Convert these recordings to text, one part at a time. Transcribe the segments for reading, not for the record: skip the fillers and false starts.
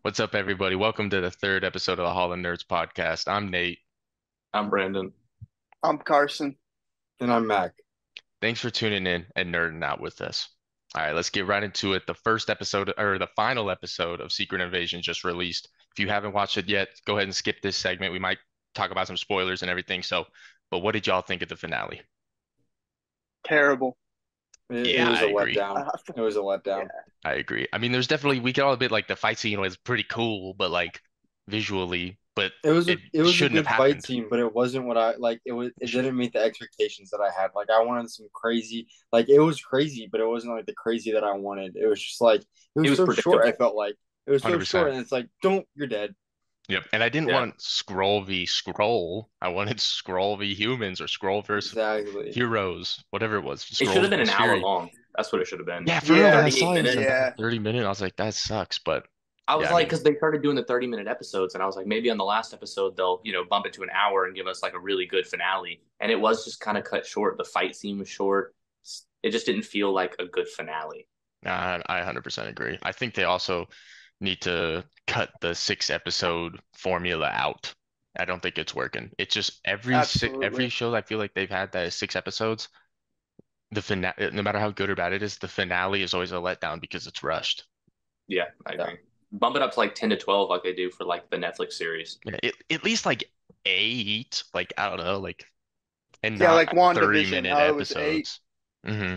What's up, everybody? Welcome to the third episode of the Hall of Nerds podcast. I'm Nate. I'm Brandon. I'm Carson. And I'm Mac. Thanks for tuning in and nerding out with us. All right, let's get right into it. The first episode, or the final episode of Secret Invasion just released. If you haven't watched it yet, go ahead and skip this segment. We might talk about some spoilers and everything. But what did y'all think of the finale? Terrible. It Yeah, was I a agree. letdown. It was a Yeah, letdown. I agree. I mean, there's definitely we can all admit like the fight scene was pretty cool, but like visually, but It was a it it was a shouldn't have good fight happened. scene, but it wasn't what I like. It didn't meet the expectations that I had. Like I wanted some crazy, like it was crazy, but it wasn't like the crazy that I wanted. It was just like it It was was so short. I predictable. felt like it was so short, 100%. and it's like, don't, you're dead. Yep. And I didn't Yeah. want Skrull v Skrull. I wanted Skrull v humans or Skrull versus Exactly. heroes, whatever it was. It should Skrulls have been an versus hour Fury. long. That's what it should have been. Yeah, for real. When I yeah, 38 saw it, it was minutes. like yeah. 30 minutes. I was like, that sucks. But I was yeah, I like, mean, because they started doing the 30-minute episodes, and I was like, maybe on the last episode they'll, bump it to an hour and give us like a really good finale. And it was just kind of cut short. The fight scene was short. It just didn't feel like a good finale. I 100% agree. I think they also need to cut the 6 episode formula out. I don't think it's working. It's just every Absolutely. show I feel like they've had that is 6 episodes, the finale, no matter how good or bad it is, the finale is always a letdown because it's rushed. Yeah, I Yeah. agree. Bump it up to like 10 to 12 like they do for like the Netflix series. Yeah, at least like 8, like I don't know, like and Yeah, not like 30 WandaVision, minute how it was eight. episodes. hmm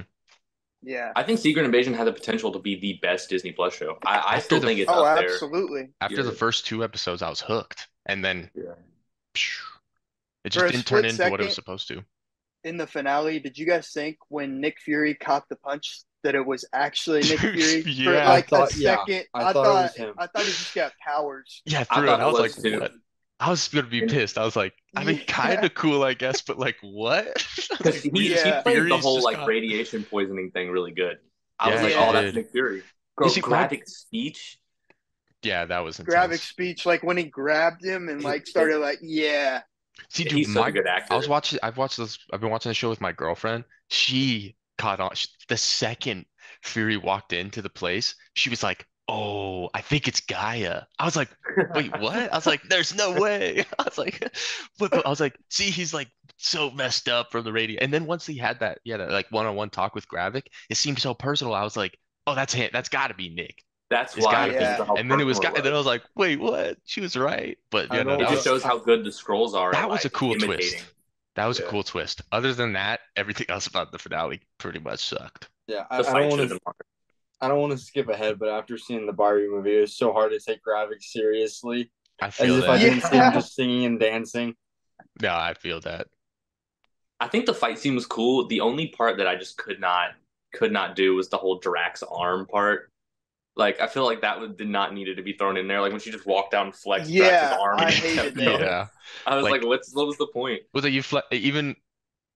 Yeah. I think Secret Invasion had the potential to be the best Disney Plus show. I After still the think it's Oh, up there. absolutely. after the Yeah. first 2 episodes, I was hooked, and then Yeah. phew, it For just a didn't turn split into what it was second supposed to. in the finale, did you guys think when Nick Fury caught the punch that it was actually Nick Fury? For Yeah, I like a thought, yeah, second, I I thought it thought was him. I thought he just got powers. yeah, I through it. thought I it was like, was too. what? I was gonna be And pissed. I was like, I mean, kind Yeah. of cool, I guess, but like, what? because Like, he Yeah. plays the Fury's whole just like got. radiation poisoning thing really good. I was Yeah, like, he oh, Yeah. that's did. Nick Fury. You see, my Graphic speech. yeah, that was Graphic intense. speech, like when he grabbed him and His, like started like, yeah. See, dude, he's such a my good I was actor. watching. I've watched this. I've been watching the show with my girlfriend. She caught on the second Fury walked into the place. She was like, "Oh, I think it's Gaia." I was like, "Wait, what?" I was like, "There's no way." I was like, "But I was like, see, he's like so messed up from the radio." And then once he had that, yeah, that like one-on-one talk with Gravik, it seemed so personal. I was like, "Oh, that's him. That's got to be Nick. That's It's why got to because be." Yeah. of how And then it was personal Guy. it And then I was. was like, "Wait, what?" She was right. But I yeah, no, don't. It that just was shows how good the scrolls are at that was a like cool twist. imitating. That was a Yeah, cool twist. Other than that, everything else about the finale pretty much sucked. Yeah, the I don't fight should want have to. been longer. I don't want to skip ahead, but after seeing the Barbie movie, it was so hard to take Gravik seriously, I as feel if I that. didn't see him Yeah. just singing and dancing. No, I feel that. I think the fight scene was cool. The only part that I just could not do was the whole Drax arm part. Like I feel like that did not needed to be thrown in there. Like when she just walked down and flexed Drax's Yeah, arm and I he kept hated that. going. Yeah. I was like, Like, what was the point? was it even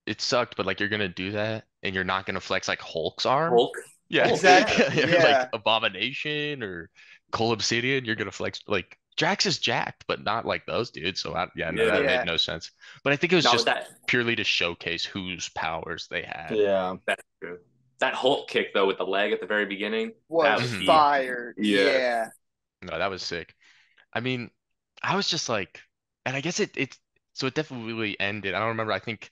it sucked, but like you're gonna do that and you're not gonna flex like Hulk's arm? Hulk, Yeah. Hulk, yeah. Exactly. Like Yeah. Abomination or Cole Obsidian, you're gonna flex like Drax is jacked, but not like those dudes. So yeah, no, that Yeah. made Yeah. no sense. But I think it was Now with just that, purely to showcase whose powers they had. Yeah, that's true. That Hulk kick though with the leg at the very beginning, that Was was Mhm. heat. fired. Yeah. Yeah. No, that was sick. I mean, I was just like, and I guess so it definitely ended. I don't remember. I think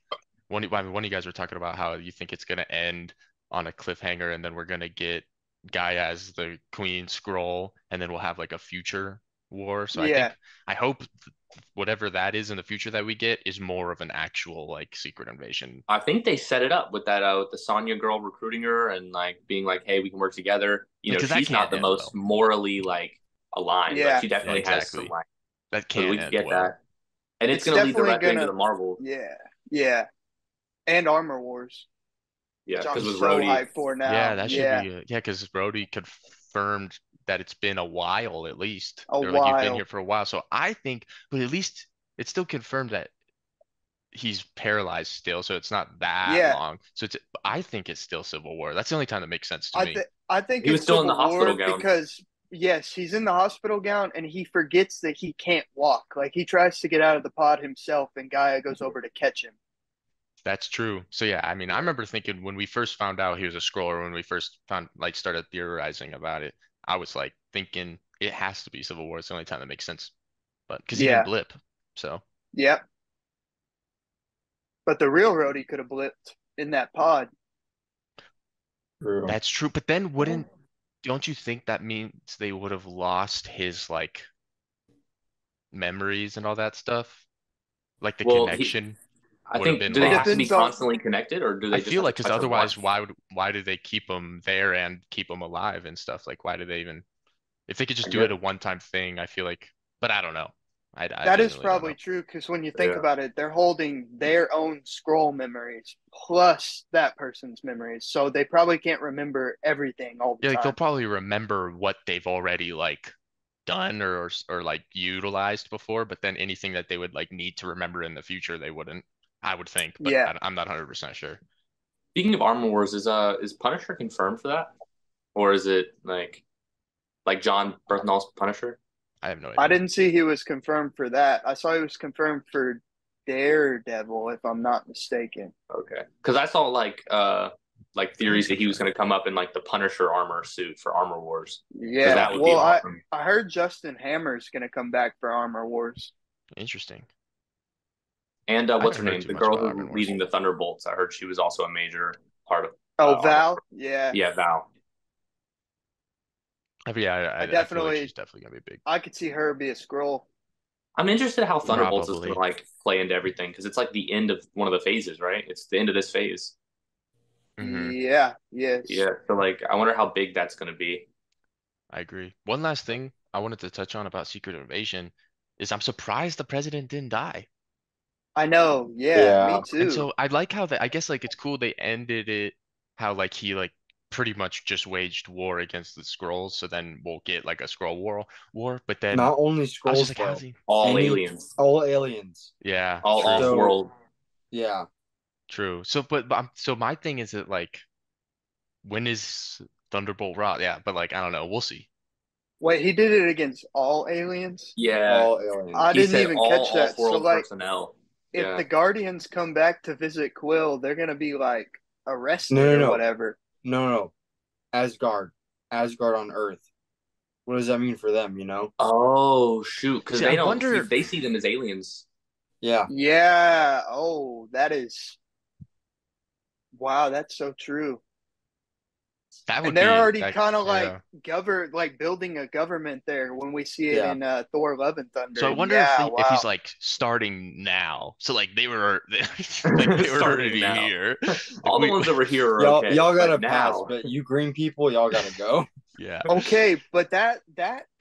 one of you guys were talking about how you think it's gonna end on a cliffhanger, and then we're gonna get Gaia as the Queen Scroll, and then we'll have like a future war. So Yeah. I hope whatever that is in the future that we get is more of an actual like secret invasion. I think they set it up with that with the Sonya girl recruiting her and like being like, "Hey, we can work together." Because that She's not can't the end most well. morally like aligned, but Yeah. she Yeah, definitely has some exactly. like. That So we can't could end get well. that, and it's It's going to lead definitely directly into gonna. the Marvel. Yeah. Yeah. And Armor Wars, Yeah, which I'm because with so Rhodey, hyped for Yeah, now. that should Yeah. be yeah, because Brody confirmed that it's been a while at least. A They're like, you've been here while. for a while. So I think, but at least it's still confirmed that he's paralyzed still, so it's not that Yeah. long. So I think it's still Civil War. That's the only time that makes sense to me. I think he was it's still in the Civil hospital War gown. because yes, he's in the hospital gown and he forgets that he can't walk. Like he tries to get out of the pod himself and Gaia goes over to catch him. That's true. So yeah, I mean, I remember thinking when we first found out he was a scroller, when we first found like started theorizing about it, I was like thinking it has to be Civil War. It's the only time that makes sense. But because he didn't Yeah. blip, so Yep. But the real Rhodey could have blipped in that pod. True. that's true. But then don't you think that means they would have lost his like memories and all that stuff? Like the Well, connection I would have think been do they It have to be lost. depends on. constantly connected, or do I they just feel have to like because touch him otherwise, once? why do they keep him there and keep him alive and stuff? Like, why do they even if they could I just do guess. it a one-time thing? I feel like, but I don't know. I That is genuinely don't probably know. true because when you think Yeah. about it, they're holding their own scroll memories plus that person's memories. So they probably can't remember everything all the Yeah, like they'll time. probably remember what they've already like done or like utilized before, but then anything that they would like need to remember in the future, they wouldn't. I would think, but Yeah. I'm not 100% sure. Speaking of Armor Wars, is Punisher confirmed for that, or is it like John Berthnall's Punisher? I have no I idea. didn't see he was confirmed for that. I saw he was confirmed for Daredevil, if I'm not mistaken. Okay, because I saw like theories that he was Punisher. going to come up in like the Punisher armor suit for Armor Wars, because Yeah. that would be Well, I, awesome. I heard Justin Hammer's going to come back for Armor Wars. Interesting. And I what's haven't her heard name? too The much girl about who's Armin Wars. leading the Thunderbolts. I heard she was also a major part of Oh, Armor. Val? Yeah. Yeah, Val. Yeah, I I feel like she's definitely, definitely gonna be big. I could see her be a scroll. I'm interested how Thunderbolts is going to Probably. like play into everything because it's like the end of one of the phases, right? It's the end of this phase. Hmm. Yeah. Yes. Yeah, so like I wonder how big that's going to be. I agree. One last thing I wanted to touch on about Secret Invasion is I'm surprised the president didn't die. I know. Yeah. Yeah. Me And too. so I like how I guess like it's cool they ended it how like he like pretty much just waged war against the Skrulls, so then we'll get like a Skrull war. But then Not only I was just scrolls like, how's though. he? All Any aliens, all aliens. Yeah, all true, So world. yeah. true. So so my thing is that like when is Thunderbolt Rock? Yeah, but like I don't know, we'll see. Wait, he did it against all aliens? Yeah, All I aliens. he didn't said even catch all that. So, off-world like, personnel. if Yeah, the Guardians come back to visit Quill, they're gonna be like No, arrested no, or no. whatever. No, no. Asgard. Asgard on Earth. What does that mean for them, you know? oh shoot, because See, I they don't see wonder they see them as aliens. Yeah. Yeah. Oh, that is wow. That's so true. that And would they're be already like kind of like yeah. like building a government there when we see it Yeah. in Thor: Love and So I Thunder. wonder Yeah. if he's Wow. like starting now. So like they were like they were Starting already now. here. Like All the we ones over here are Y'all okay, y'all but gotta pass, now, but you green people, y'all gotta go. yeah. Okay, but that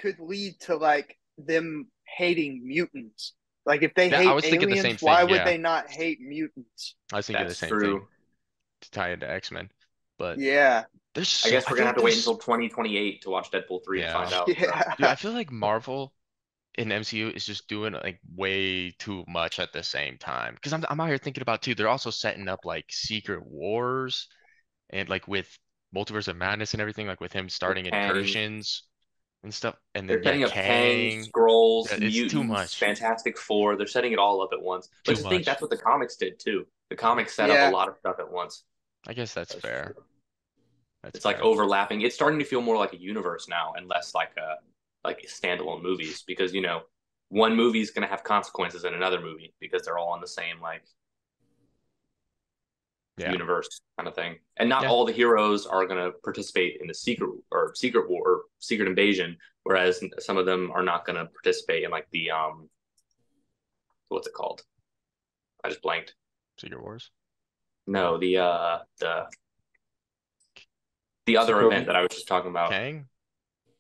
could lead to like them hating mutants. Like if they That I hate was thinking the aliens, same why thing. would Yeah. they not hate mutants? I was thinking the that's same thing true. to tie into X-Men. But Yeah. I guess I we're feel gonna like have to wait there's until 2028 to watch Deadpool 3 to find yeah. out. So Dude, I Yeah. feel like Marvel in MCU is just doing like way too much at the same time. Because I'm out here thinking about too, they're also setting up like Secret Wars and like with Multiverse of Madness and everything, like with him with starting Kang, incursions and stuff. And then they're yeah, setting up Kang, Kang. Skrulls, Yeah, it's too mutants, much. Fantastic Four. They're setting it all up at once. But Too to think much. that's what the comics did too. The comics set up a Yeah. lot of stuff at once. I guess that's That's fair. true. That's It's like fair. overlapping. It's starting to feel more like a universe now and less like standalone movies because one movie is going to have consequences in another movie because they're all in the same like Yeah. universe kind of thing. And not Yeah. all the heroes are going to participate in the secret war or secret invasion, whereas some of them are not going to participate in like the what's it called? I just blanked. Secret Wars. No, the other event Sokovia. that I was just talking about. Kang?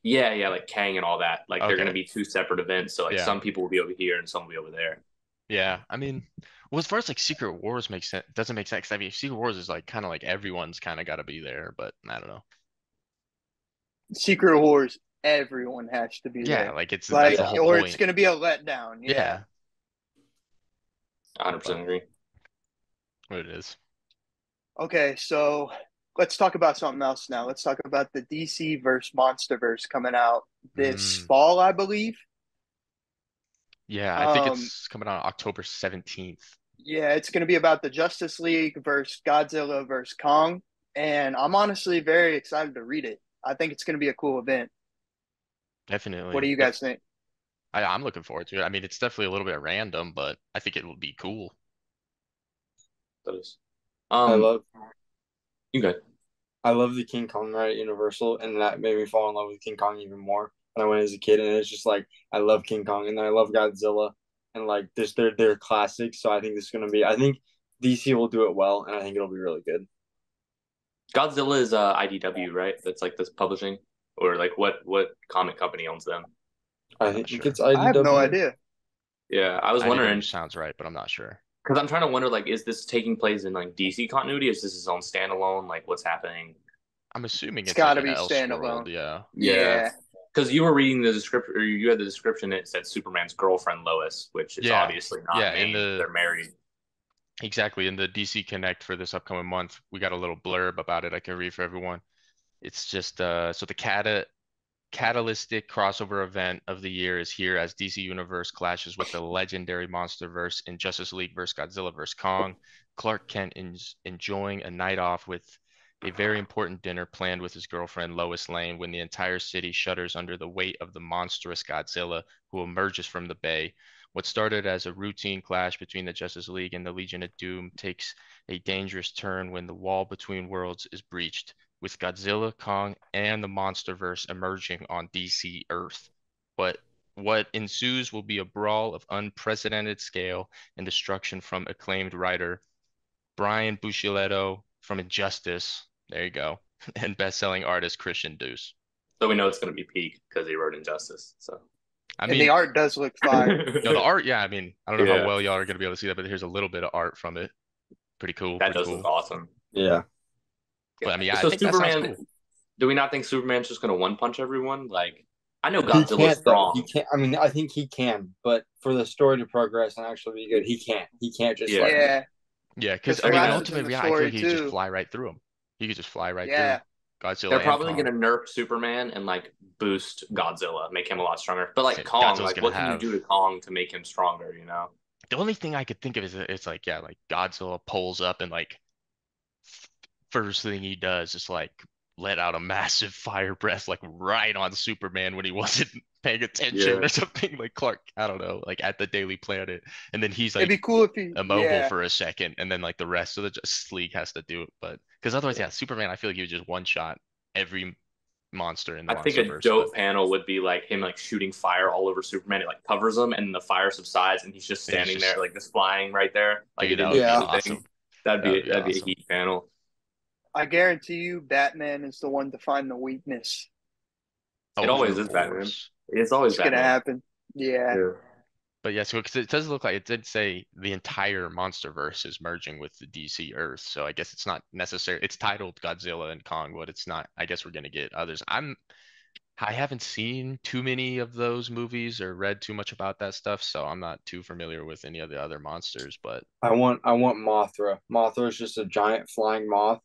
Yeah, yeah, like Kang and all that. Like they're going to Okay. be two separate events. So like Yeah. some people will be over here and some will be over there. Yeah. I mean, well, as far as like Secret Wars makes sense, doesn't make sense. I mean, Secret Wars is like kind of like everyone's kind of got to be there, but I don't know. Secret Wars, everyone has to be Yeah, there. like that's Like, the Yeah, whole or it's point. gonna be a letdown. Yeah. Yeah, 100% but agree. what it is. Okay, so let's talk about something else now. Let's talk about the DC versus MonsterVerse coming out this Mm, fall, I believe. yeah, I think Um, it's coming out October 17th. yeah, it's gonna be about the Justice League versus Godzilla versus Kong, and I'm honestly very excited to read it. I think it's gonna be a cool event. What do Definitely. you guys think? I'm looking forward to it. I mean, it's definitely a little bit random, but I think it will be cool. That is. I Um, love you good? I love the King Kong ride at Universal, and that made me fall in love with King Kong even more when I went as a kid. And it's just like I love King Kong, and then I love Godzilla, and like this, they're classics. So I think this is gonna be. I think DC will do it well, and I think it'll be really good. Godzilla is IDW, right? That's like this publishing, or like what comic company owns them? I I'm not think it's sure. I have no IDW. idea. Yeah, I was IDW wondering sounds right, but I'm not sure. because I'm trying to wonder like, is this taking place in like DC continuity? Is this his own standalone? Like, what's happening? I'm assuming It's it's got like to an be Elseworld, standalone. yeah. Yeah, Yeah. because you were reading the description, or you had the description. It said Superman's girlfriend Lois, which is Yeah. obviously not Yeah, in named. the They're married. exactly in the DC Connect for this upcoming month, we got a little blurb about it I can read for everyone. It's just so the catalytic crossover event of the year is here as DC Universe clashes with the legendary MonsterVerse in Justice League vs. Godzilla vs. Kong. Clark Kent is enjoying a night off with a very important dinner planned with his girlfriend Lois Lane when the entire city shudders under the weight of the monstrous Godzilla who emerges from the bay. What started as a routine clash between the Justice League and the Legion of Doom takes a dangerous turn when the wall between worlds is breached with Godzilla, Kong, and the MonsterVerse emerging on DC Earth. But what ensues will be a brawl of unprecedented scale and destruction from acclaimed writer Brian Buscioletto from Injustice. There you go. And best-selling artist Christian Deuce. So we know it's going to be peak because he wrote Injustice. So I And the mean, art does look fire. no, the art, yeah, I mean, I don't know how yeah, well y'all are going to be able to see that, but here's a little bit of art from it. Pretty cool, that pretty does look cool. awesome. Yeah, But I mean, yeah, I So think that sounds Superman, cool. do we not think Superman's just going to one punch everyone? Like, I know he Godzilla's can't though. He strong. can't. I mean, I think he can, but for the story to progress and actually be good, he can't. He can't just Yeah, like. Yeah. Yeah, because Because I they're mean, in Flash gonna is in Ultimate, the yeah, I feel story like he could just too. fly right through him. He could just fly right through Yeah. Godzilla they're and probably Kong. gonna nerf Superman and like boost Godzilla, make him a lot stronger. But like Yeah, Kong, Godzilla's like gonna what can you have do to Kong to make him stronger? the only thing I could think of is that it's like, yeah, like Godzilla pulls up and like first thing he does is like let out a massive fire breath like right on Superman when he wasn't paying attention Yeah, or something like Clark, I don't know, like at the Daily Planet. And then he's It'd like be cool if he, immobile yeah. for a second and then like the rest of the Justice League has to do it. But because otherwise, yeah. yeah, Superman, I feel like he would just one shot every monster in the I think a MonsterVerse. But dope panel would be like him like shooting fire all over Superman. It like covers him, and the fire subsides, and he's just he's standing there, just, like just flying right there, like he dude, that didn't would even be do Yeah. awesome. anything. That would be That'd be a awesome. heat panel. I guarantee you Batman is the one to find the weakness. It Oh, always of is Batman. course. It's always It's gonna Batman. happen. Yeah. Yeah. But yeah, so because it does look like it did say the entire MonsterVerse is merging with the DC Earth, so I guess it's not necessary. It's titled Godzilla and Kong, but it's not. I guess we're gonna get others. I haven't seen too many of those movies or read too much about that stuff, so I'm not too familiar with any of the other monsters. But I want Mothra. Mothra is just a giant flying moth,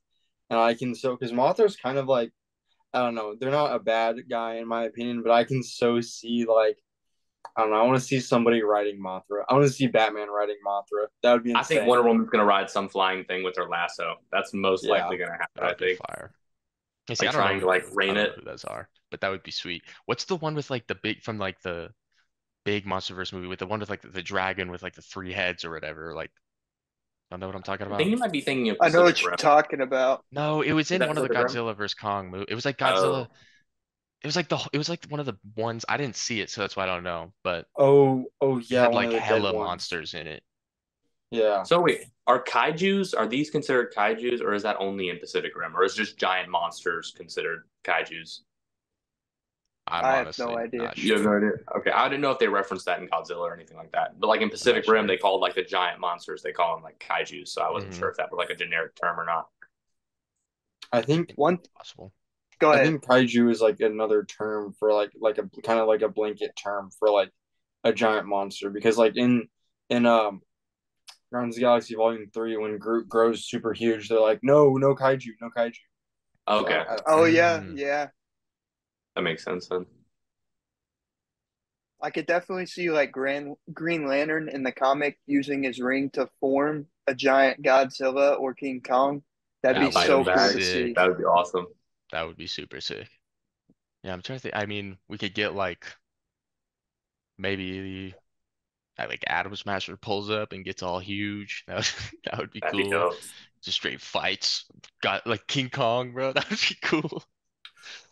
and I can so because Mothra's kind of like I don't know. They're not a bad guy in my opinion, but I can so see like I don't know. I want to see somebody riding Mothra. I want to see Batman riding Mothra. That would be I think insane. Wonder Woman's gonna ride some flying thing with her lasso. That's most Yeah. likely gonna happen. that I would be think fire. You see, like trying to like I rein don't know it. who those are, but that would be sweet. What's the one with like the big from like the big MonsterVerse movie with the one with like the dragon with like the three heads or whatever? Like, I know what I'm talking I think about. you might be thinking of I know Pacific what you're Rim. talking about. No, it was Is in that one of the Pacific Rim? Godzilla vs Kong movie. It was like Godzilla. Oh, It was like one of the ones I didn't see it, so that's why I don't know. But Oh it yeah, had one like of the dead hella ones. monsters in it. Yeah. so wait, are kaiju's? Are these considered kaiju's, or is that only in Pacific Rim, or is just giant monsters considered kaiju's? I'm I have no honestly idea. not You have sure. no idea. Okay, I didn't know if they referenced that in Godzilla or anything like that. But like in I'm not Pacific Rim, sure. they called like the giant monsters. They call them like kaiju's. So I wasn't Hmm. sure if that was like a generic term or not. I think One, Possible. go I ahead. think kaiju is like another term for like a kind of like a blanket term for like a giant monster because like in Guardians of the Galaxy Volume 3 when Groot grows super huge, they're like no kaiju, no kaiju. So Okay, Oh yeah, Mm. yeah. that makes sense then. I could definitely see like Green Lantern in the comic using his ring to form a giant Godzilla or King Kong. That'd And be That fight would them so be cool back. to see. sick. That would be awesome. That would be super sick. Yeah, I'm trying to think. I mean, we could get maybe like Atom Smasher pulls up and gets all huge. That would be That'd be cool. dope. Just straight fights. Got like King Kong, bro. That would be cool.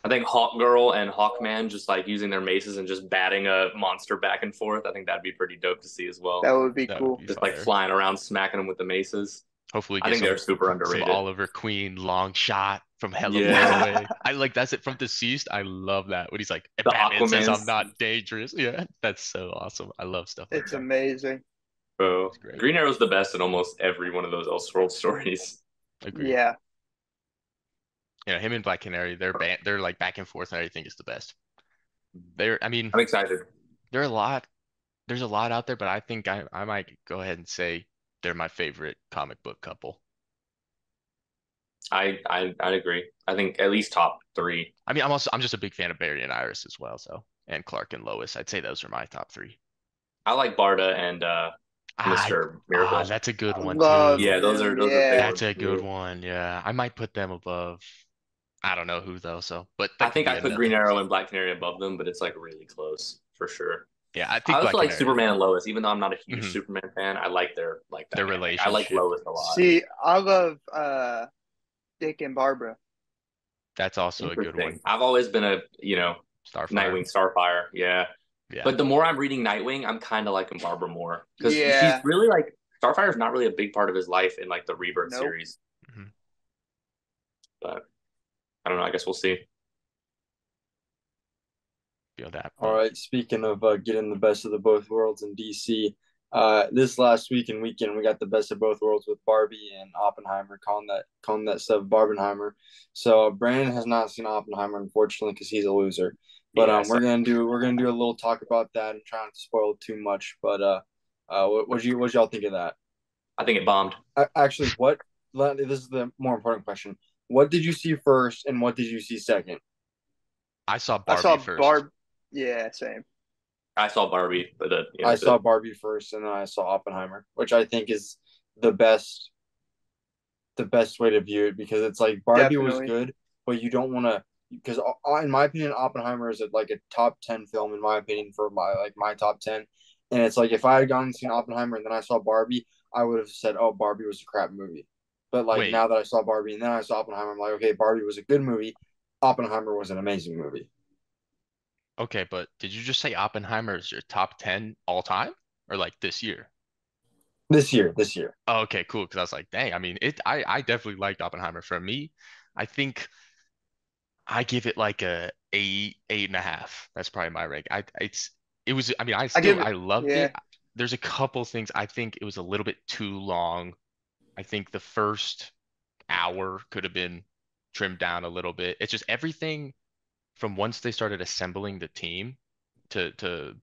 I think Hawk Girl and Hawkman just like using their maces and just batting a monster back and forth. I think that'd be pretty dope to see as That well. would be That would cool. be Just like fire. flying around, smacking them with the maces. Hopefully I get think they're super some underrated. Oliver Queen long shot from hella far Yeah, away. I like that's it from deceased. I love that. When he's like, the Batman says I'm Aquaman's, not dangerous. Yeah, that's so awesome. I love stuff like It's that. amazing. bro. It's great. Green Arrow's the best in almost every one of those Elseworld stories. Agree. Yeah. Him and Black Canary, they're like back and forth and everything is the best. I mean, I'm excited. there are a lot, there's a lot out there, but I think I might go ahead and say they're my favorite comic book couple. I'd agree. I think at least top three. I mean, I'm just a big fan of Barry and Iris as well, so and Clark and Lois. I'd say those are my top three. I like Barda and I Mr. Miracle. that's a good I one love too. Yeah, him. those are big Yeah. That's ones a good too. one. Yeah, I might put them above. I don't know who though, so but I that could think be I put another. Green Arrow and Black Canary above them, but it's like really close for sure. Yeah, I I think also Black like Canary. Superman and Lois, even though I'm not a huge Mhm. Superman fan. I like their Their dynamic. I like relationship. Lois a lot. See, I love Dick and Barbara. That's also a good one. Interesting. I've always been a Starfire. Nightwing Starfire, yeah. Yeah. But the more I'm reading Nightwing, I'm kind of liking Barbara more because she's Yeah. really like Starfire's not really a big part of his life in like the Rebirth Nope. series. Mhm. But I don't know. I guess we'll see. Feel that, All but right. Speaking of getting the best of the both worlds in DC, this last week and weekend we got the best of both worlds with Barbie and Oppenheimer, calling that stuff Barbenheimer. So Brandon has not seen Oppenheimer, unfortunately, because he's a loser. But Yeah, so we're gonna do a little talk about that and try not to spoil too much. But what y'all think of that? I think it bombed. Actually, this is the more important question. What did you see first, and what did you see second? I saw I Barbie saw first. Barb. Yeah, same. I saw Barbie, but I saw Barbie first, and then I saw Oppenheimer, which I think is the best the best way to view it because it's like Barbie was Definitely. good, but you don't want to because in my opinion, Oppenheimer is like a top 10 film in my opinion for my top 10, and it's like if I had gone and seen Oppenheimer and then I saw Barbie, I would have said, oh, Barbie was a crap movie. But like Wait, now that I saw Barbie and then I saw Oppenheimer, I'm like, okay, Barbie was a good movie. Oppenheimer was an amazing movie. okay, but did you just say Oppenheimer is your top 10 all time or like this year? This year. Oh, okay, cool. Because I was like, dang, I mean, I definitely liked Oppenheimer. For me, I think I give it like a eight and a half. That's probably my rank. It was, I mean, I give it. I loved Yeah. it. There's a couple things I think it was a little bit too long. I think the first hour could have been trimmed down a little bit. It's just everything from once they started assembling the team to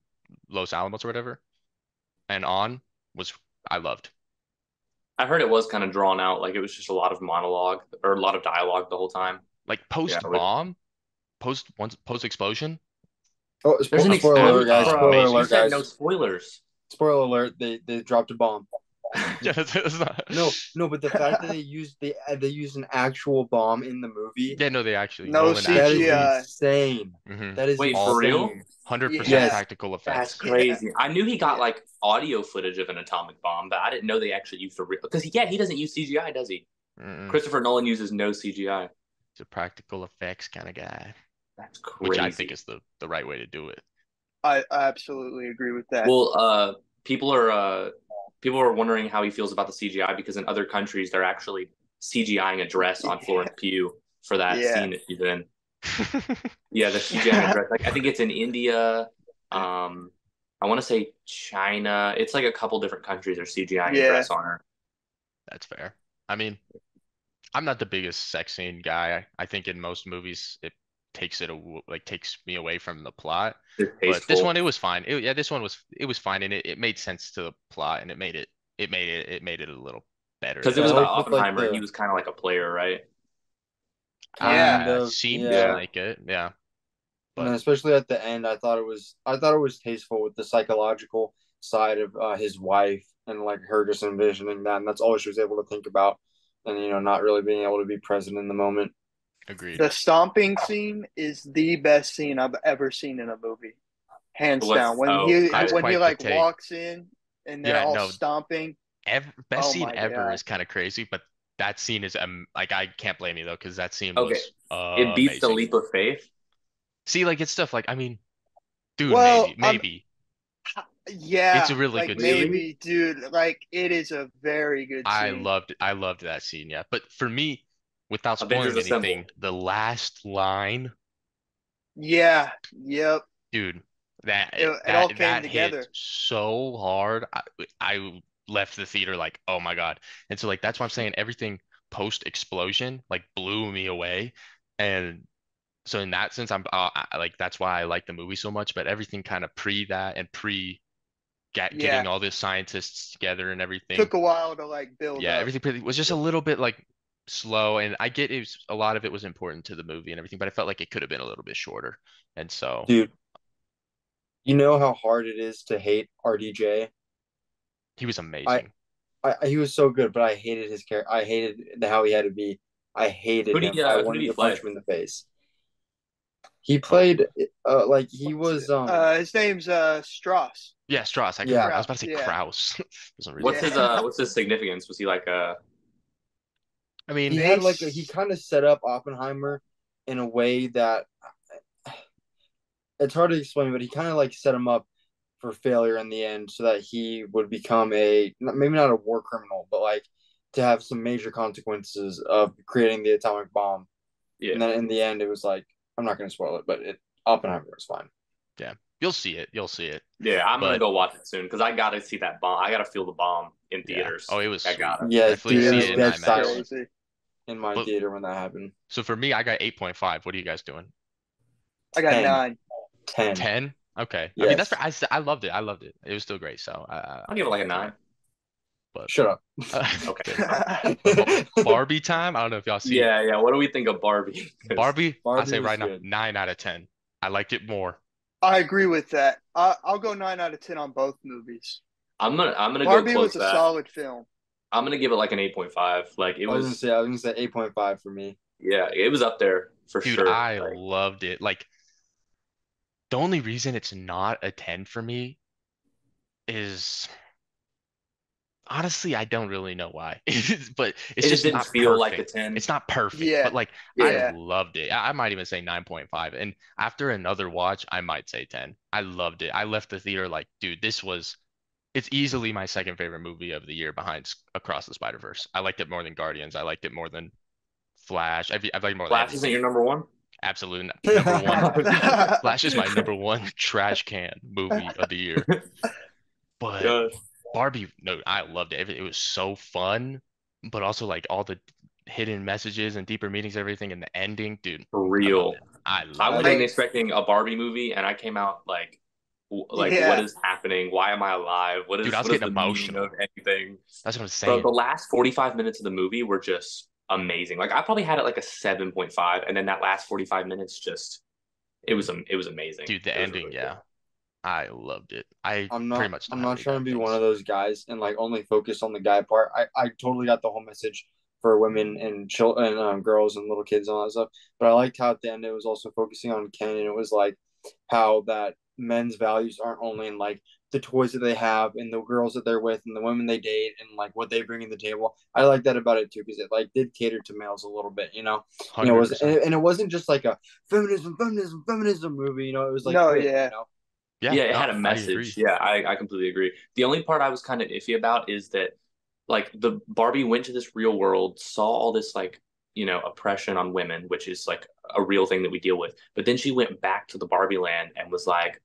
Los Alamos or whatever and on was I loved. I heard it was kind of drawn out. Like it was just a lot of monologue or a lot of dialogue the whole time. Like Yeah, post bomb, post explosion, Oh, there's an spoiler alert, explosion, guys! Spoiler bro. You amazing. alert, said no guys! spoilers. Spoiler alert! They dropped a bomb. Yeah, that's not. No, no, but the fact that they used an actual bomb in the movie, Yeah, no, they actually No Nolan that is actually CGI. insane. hmm That is Wait, for all real? insane. 100% Yeah. Yes, practical That's effects. Yeah. crazy. I knew he got Yeah. like audio footage of an atomic bomb, but I didn't know they actually used the real. Because yeah, he doesn't use CGI, does he? Mm-mm. Christopher Nolan uses no CGI. He's a practical effects kind of guy, That's which I think crazy. is the right way to do it. I absolutely agree with that. Well, people are people are wondering how he feels about the CGI because in other countries they're actually CGIing a dress on Florence Pugh for that Yeah. scene that she's in. Yeah, the CGIing a dress. Like I think it's in India. I want to say China. It's like a couple different countries are CGIing a Yeah. dress on her. That's fair. I mean, I'm not the biggest sex scene guy. I think in most movies it takes me away from the plot. It's But this tasteful. one it was fine. Yeah, this one was fine and it made sense to the plot and it made it a little better Because it than was I the about like with like Oppenheimer and he the was kind of like a player, right? kind of seemed yeah, like it. Yeah. and then But especially at the end, I thought it was tasteful with the psychological side of his wife and like her just envisioning that, and that's all she was able to think about, and not really being able to be present in the moment. Agreed. The stomping scene is the best scene I've ever seen in a movie, hands down. What's When oh he That's when yeah. he quite the like take. walks in and they're Yeah, all no, stomping. best Oh scene my ever god. is kind of crazy, but that scene is like I can't blame you though, because that scene Okay, was it beats the amazing. leap of faith. See, like it's stuff like I mean, dude, Well, maybe it's a yeah, really like good scene. Really? maybe, dude, like it is a very good scene. I loved that scene, yeah. But for me, without Avengers spoiling Assemble. anything, the last line, Yeah, yep. dude, that It all came that hit together. so hard. I left the theater like, oh my God. And so like that's why I'm saying everything post explosion like blew me away. And so in that sense, like that's why I like the movie so much. But everything kind of pre that and pre getting Yeah, all the scientists together and everything, took a while to like build yeah, up. everything pretty, was just a little bit like slow. And I get it was, a lot of it was important to the movie and everything, but I felt like it could have been a little bit shorter. And so Dude, you know how hard it is to hate RDJ? he was I, amazing. he was so good, but I hated his character. I hated how he had to be. I hated him. I Who did wanted he to play? punch him in the face. He Oh, played like he was His name's Strauss. yeah, Strauss. I couldn't yeah. remember. I was Strauss. about to say Yeah, Kraus. Wasn't really. yeah. What's his significance? Was he like I He mean, had They like he kind of set up Oppenheimer in a way that it's hard to explain, but he kind of like set him up for failure in the end, so that he would become maybe not a war criminal, but like to have some major consequences of creating the atomic bomb. yeah. And then in the end, it was like I'm not going to spoil it, but Oppenheimer was fine. yeah, you'll see it. You'll see it. Yeah, I'm gonna But go watch it soon because I gotta see that bomb. I gotta feel the bomb in yeah. Oh, theaters. it was I sweet. gotta. Yeah, Definitely dude, it yeah, see was it in dead it's IMAX. silent crazy. in my But theater when that happened. so for me, I got 8.5. What are you guys doing? I got 10, 9. 10. 10? Okay. I mean, that's Yes. I loved it. I loved it. It was still great. So I'll give it like a yeah. 9. But Shut up. Okay, okay. fine. But Barbie time. I don't know if y'all see Yeah, yeah. What do we think of Barbie? Because Barbie. I Barbie say was right now, good. 9 out of 10. I liked it more. I agree with that. I'll go 9 out of 10 on both movies. I'm gonna go Barbie was close a that. solid film. I'm gonna give it like an 8.5. Like it was. I was gonna say 8.5 for me. Yeah, it was up there for Dude, sure. I Like loved it. Like the only reason it's not a 10 for me is honestly, I don't really know why. But it's it just just didn't not feel like a perfect. 10. It's not perfect, but Yeah, like I Yeah. yeah. loved it. I might even say 9.5. And after another watch, I might say 10. I loved it. I left the theater like, dude, it's easily my second favorite movie of the year behind Across the Spider-Verse. I liked it more than Guardians. I liked it more than Flash. I liked it more than Flash isn't everything. your number one. Absolute number one. Flash is my number one trash can movie of the year. But Gosh, Barbie, no, I loved it. It was so fun, but also like all the hidden messages and deeper meanings, everything, and the ending, dude. for I loved real. it. I I loved went it. in I expecting a Barbie movie, and I came out like, what yeah. is happening? Why am I alive? Dude, I was What is getting the meaning of emotional. anything? That's what I'm Bro, the saying. last 45 minutes of the movie were just amazing. Like I probably had it like a 7.5, and then that last 45 minutes just it was amazing. Dude, the It was ending, really cool. yeah. I loved it. I pretty much don't I'm have not any trying to bad be one things. of those guys and like only focus on the guy part. I totally got the whole message for women and children and girls and little kids and all that stuff. But I liked how at the end it was also focusing on Ken, and it was like how that men's values aren't only in like the toys that they have and the girls that they're with and the women they date and like what they bring to the table. I like that about it too, because it like did cater to males a little bit, it was, 100%. and it wasn't just like a feminism movie. It was like No, wit. yeah. Yeah, Yeah, it no, had a I message. agree. Yeah, I completely agree. The only part I was kind of iffy about is that like the Barbie went to this real world, saw all this like, oppression on women, which is like a real thing that we deal with. But then she went back to the Barbie land and was like,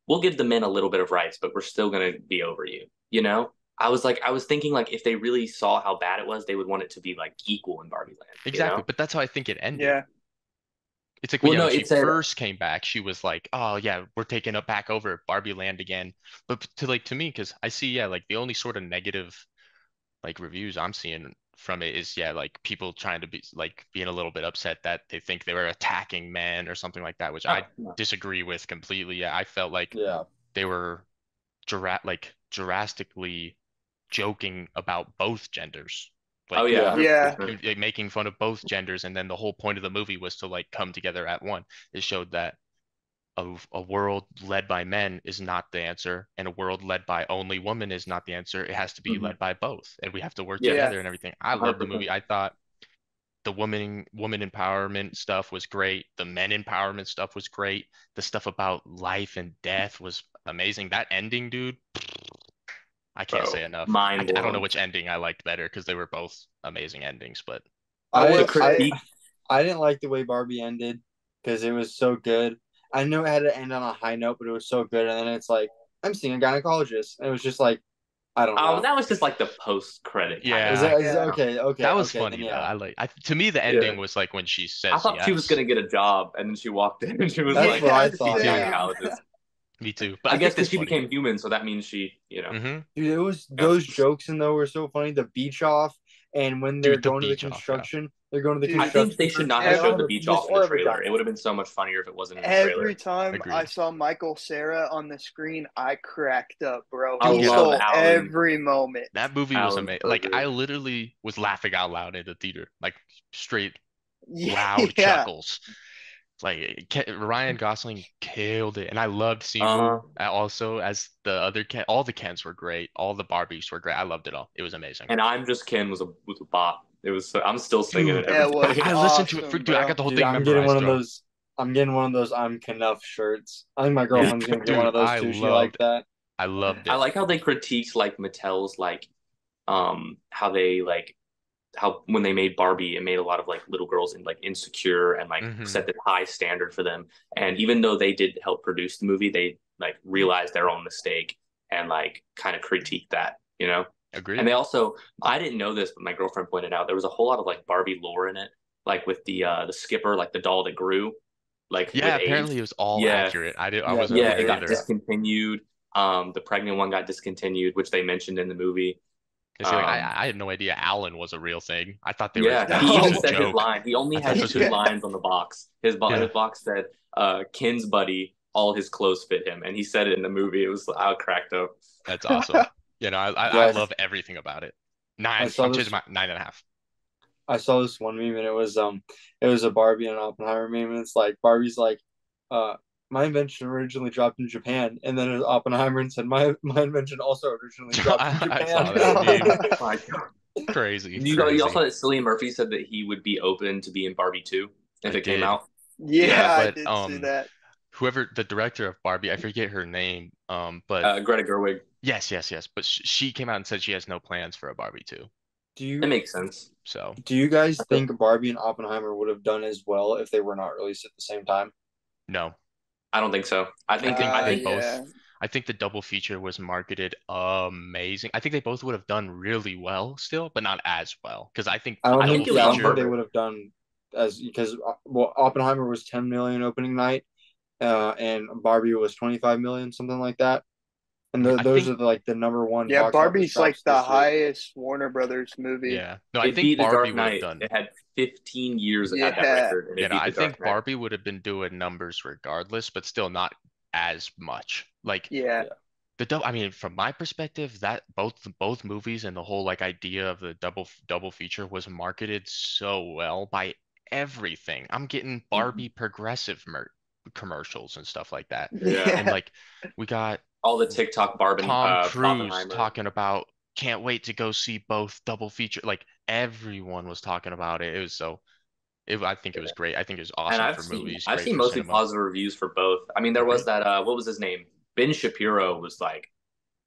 we'll give the men a little bit of rights, but we're still gonna be over you. You know? I was thinking like if they really saw how bad it was, they would want it to be like equal in Barbie land, you Exactly. know? But that's how I think it ended. Yeah. It's like, Well, yeah, no, when she it said first came back, she was like, "Oh yeah, we're taking it back over Barbie Land again." But to me, because I see, yeah, like the only sort of negative like reviews I'm seeing from it is, yeah, like people trying to be like being a little bit upset that they think they were attacking men or something like that, which I oh, no. disagree with completely. Yeah, I felt like Yeah. they were drastically joking about both genders. Oh like yeah, Yeah. 100%. making fun of both genders, and then the whole point of the movie was to like come together at one. It showed that a world led by men is not the answer, and a world led by only women is not the answer. It has to be Hmm. led by both, and we have to work Yeah, Yeah. together and everything. I love the 100%. movie. I thought the woman empowerment stuff was great. The men empowerment stuff was great. The stuff about life and death was amazing. That ending, dude, I can't Bro, say enough. mind I don't know blown. which ending I liked better because they were both amazing endings, but I I The will I say, critique. I didn't like the way Barbie ended because it was so good. I know it had to end on a high note, but it was so good. And then it's like I'm seeing a gynecologist, and it was just like I don't Oh, know. that was just like the post credit kind of Is yeah, that thing. is yeah. okay? that Okay, was okay. Then funny though. yeah, To me the Yeah. ending was like when she I says thought she was yes. gonna get a job, and then she walked in and she was that's like, what I Yeah, Me thought. too. Yeah, same. gynecologist. Me too. But I I guess think because that's she funny. became human, so that means she, dude, it was yeah. those jokes in though were so funny. The beach off, and when they're Dude, the going to the beach off, yeah. construction, they're going to the I Dude, think they construction should for not have they don't showed have the a beach penis off in the or a trailer. It vagina. would have been so much funnier if it wasn't in the every trailer. time I Agreed. saw Michael Cera on the screen, I cracked up, bro. I He Dude, yeah, love stole Alan. every moment. that movie was Alan's amazing. so Like I good. literally was laughing out loud in the theater, like straight loud Yeah. chuckles. Like Ryan Gosling killed it, and I loved Simu Uh, also as the other Ken. All the Kens were great. All the Barbies were great. I loved it all. It was amazing. and I'm Just Ken was a bop. It was. I'm still singing it Dude, every It was I day. listened to it for awesome, dude. I got bro. the whole Dude, thing I'm getting one memorized, of bro. those. I'm getting one of those I'm Knuff shirts. I think my Yeah. girlfriend's gonna get one Dude, of those too. She liked that. I loved I it. like how they critiqued like Mattel's how they how when they made Barbie, it made a lot of like little girls and like insecure and like Hmm. set this high standard for them. And even though they did help produce the movie, they like realized their own mistake and like kind of critiqued that. And Agreed. they also, I didn't know this, but my girlfriend pointed out there was a whole lot of like Barbie lore in it, like with the skipper, like the doll that grew, like with Yeah, age. apparently it was all Yeah, accurate. I Yeah, wasn't that yeah, was it aware it. got either. Yeah. discontinued. The pregnant one got discontinued, which they mentioned in the movie. You see, like Um, I had no idea Alan was a real thing. I thought they were. Yeah, I he thought that was even a No. said his joke. line. He only I thought had that was two a. Yeah. lines on the box. Yeah, His box said, "Kin's buddy, all his clothes fit him," and he said it in the movie. It was I cracked up. that's awesome. I Yes, love everything about it. I Nine. saw I'm changing this. my 9.5. I saw this one meme, and it was a Barbie and an Oppenheimer meme, and it's like Barbie's like, uh, my invention originally dropped in Japan, and then Oppenheimer and said my invention also originally dropped in I Japan. saw that meme. My God. Crazy, You also crazy. know that Cillian Murphy said that he would be open to be in Barbie 2 I if it came did. out. Yeah, Yeah, I But did see that. whoever the director of Barbie, I forget her name. But Greta Gerwig. yes, yes, yes. But she came out and said she has no plans for a Barbie 2. do It you makes sense. So do you guys I feel, think Barbie and Oppenheimer would have done as well if they were not released at the same time? no, I don't think so. I I think think I they think both. Yeah. I think the double feature was marketed amazing. I think they both would have done really well still, but not as well. Because I think I the don't I double think think it was yeah, I on don't think feature, they purpose. would have done as because well Oppenheimer was 10 million opening night, and Barbie was 25 million, something like that. And I those think, are like the number one Yeah, box office Barbie's like drops the this year. highest Warner Brothers movie. yeah. No, I It think beat The Barbie Dark would have Knight. done. It had 15 years it had that Yeah. record, and Yeah, it no, beat I The think Dark Knight. Barbie would have been doing numbers regardless, but still not as much. Like Yeah. Yeah. I mean, from my perspective, that both movies and the whole like idea of the double feature was marketed so well by everything. I'm getting Mhm. Barbie progressive commercials and stuff like that. Yeah, And Yeah. like we got all the TikTok Tom Cruise Barbenheimer. talking about can't wait to go see both double feature. Like everyone was talking about it. It was so I think it was great. I think it was And awesome I've for seen movies, I've great seen for mostly cinema. positive reviews for both. I mean, there was Agreed. that what was his name? Ben Shapiro was like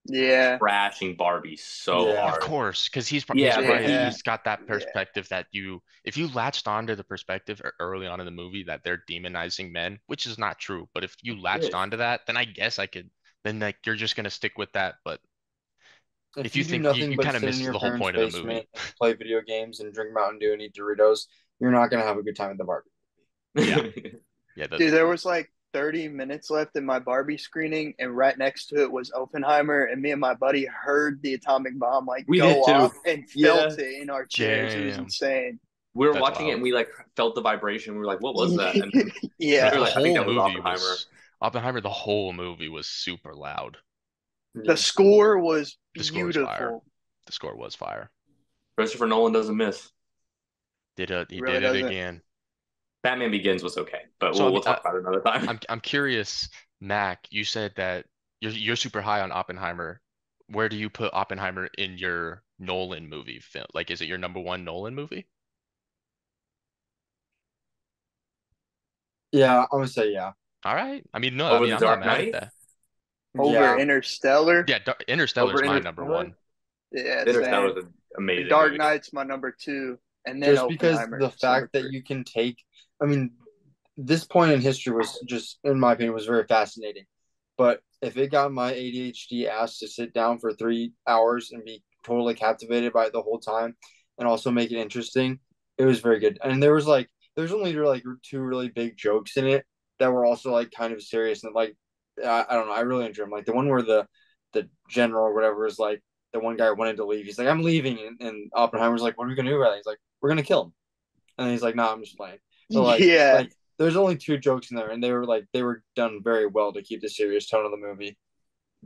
Yeah. trashing Barbie so Yeah. Of hard. course, because Yeah, but he he's got that Yeah. perspective that if you latched onto the perspective early on in the movie that they're demonizing men, which is not true, but if you yeah. latched onto that, then I guess then like you're just gonna stick with that. But If if you you do think nothing you but kind of sit in miss your the whole parents' point of the basement movie. and play video games and drink Mountain Dew and eat Doritos, you're not gonna have a good time at the Barbie. Yeah, yeah, Dude, there was like 30 minutes left in my Barbie screening, and right next to it was Oppenheimer, and me and my buddy heard the atomic bomb like We go did too. off and Yeah. felt it in our chairs. It was damn, insane. We were that's watching it wild. and we like felt the vibration. We were like, "What was that?" And then Like we Yeah. were the like, "I think whole that was movie Oppenheimer." was Oppenheimer. The whole movie was super loud. The Yeah. score was The score was fire. beautiful. The score was fire. Christopher Nolan doesn't miss. He Really did it doesn't. again. Batman Begins was okay, but So I we'll mean, talk about it another time. I'm curious, Mac. You said that you're super high on Oppenheimer. Where do you put Oppenheimer in your Nolan movie film? Like, is it your number one Nolan movie? Yeah, I'm gonna say yeah. All right. I mean, no, I Over mean, the I'm not Dark mad at Knight, that. Over Yeah. Interstellar. Yeah, Interstellar over is my number Interstellar. one. Yeah, Interstellar same. is an And amazing Dark movie. Knight's my number two, and then Just because Oppenheimer the is number fact that three. you can take, I mean, this point in history was just, in my opinion, was very fascinating. But if it got my ADHD ass to sit down for 3 hours and be totally captivated by it the whole time, and also make it interesting, it was very good. And there's only like two really big jokes in it that were also like kind of serious and like I don't know, I really enjoyed them. Like the one where the general or whatever is like the one guy wanted to leave. He's like, I'm leaving, and Oppenheimer's like, what are we gonna do about it? He's like, we're gonna kill him, and he's like, no, I'm just playing. So Yeah, like there's only two jokes in there, and they were done very well to keep the serious tone of the movie.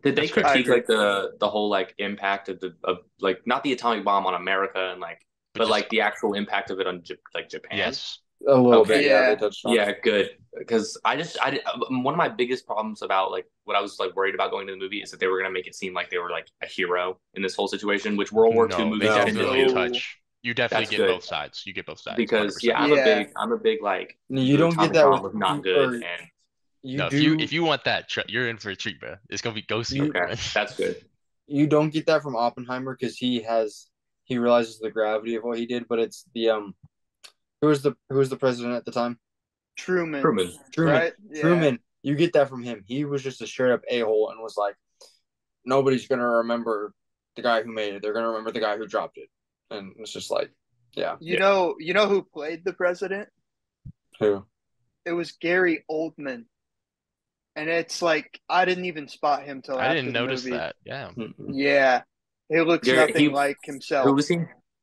Did they That's fair. I critique agree. like the whole like impact of the of like not the atomic bomb on America and like But but just like the actual impact of it on like Japan? yes. A little bit, Okay. yeah, they Yeah, touched on Yeah, it. good. Because one of my biggest problems about like what I was like worried about going to the movie is that they were gonna make it seem like they were like a hero in this whole situation, which World War II No, they movies No, tend to definitely do. no. touch. You definitely That's get good both sides. You get both sides, because yeah, 100%. Yeah, I'm a big like you the don't get atomic that bomb with was not you good or and you No, do if you want that, you're in for a treat, bro. It's gonna be go see it, you okay, man. that's good. you don't get that from Oppenheimer because he realizes the gravity of what he did, but it's the who was the president at the time? Truman, Truman. Truman. right? Yeah, Truman. You get that from him. He was just a straight up a hole and was like, nobody's gonna remember the guy who made it. They're gonna remember the guy who dropped it. And it's just like, yeah, you Yeah. know, you know who played the president? who? It was Gary Oldman, and it's like I didn't even spot him till I didn't after the notice movie. that. Yeah. Mm-mm. Yeah, he looks Gary, nothing like who himself. was he?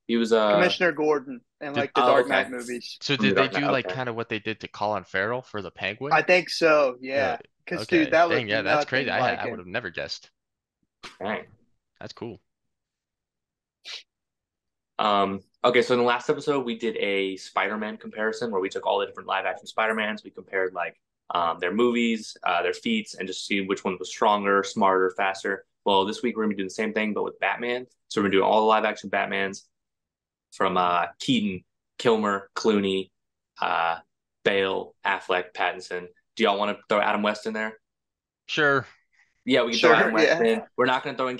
He was Commissioner Gordon in Did like the oh Dark okay Knight movies. so from the did they Dark Knight. do like Okay, kind of what they did to Colin Farrell for the I Penguin? think so. Yeah. Yeah, because dude, Okay. that Dang, looked yeah, that's crazy. nothing like I would him. have never guessed. dang. That's cool. Okay, so in the last episode, we did a Spider-Man comparison where we took all the different live action Spider-Mans. We compared like their movies, their feats, and just see which one was stronger, smarter, faster. Well, this week we're gonna be doing the same thing, but with Batman. So we're gonna do all the live action Batmans from Keaton, Kilmer, Clooney, uh, Bale, Affleck, Pattinson. Do y'all want to throw Adam West in there? Sure. Yeah, we can throw Sure, Adam West yeah. in. We're not going to throw in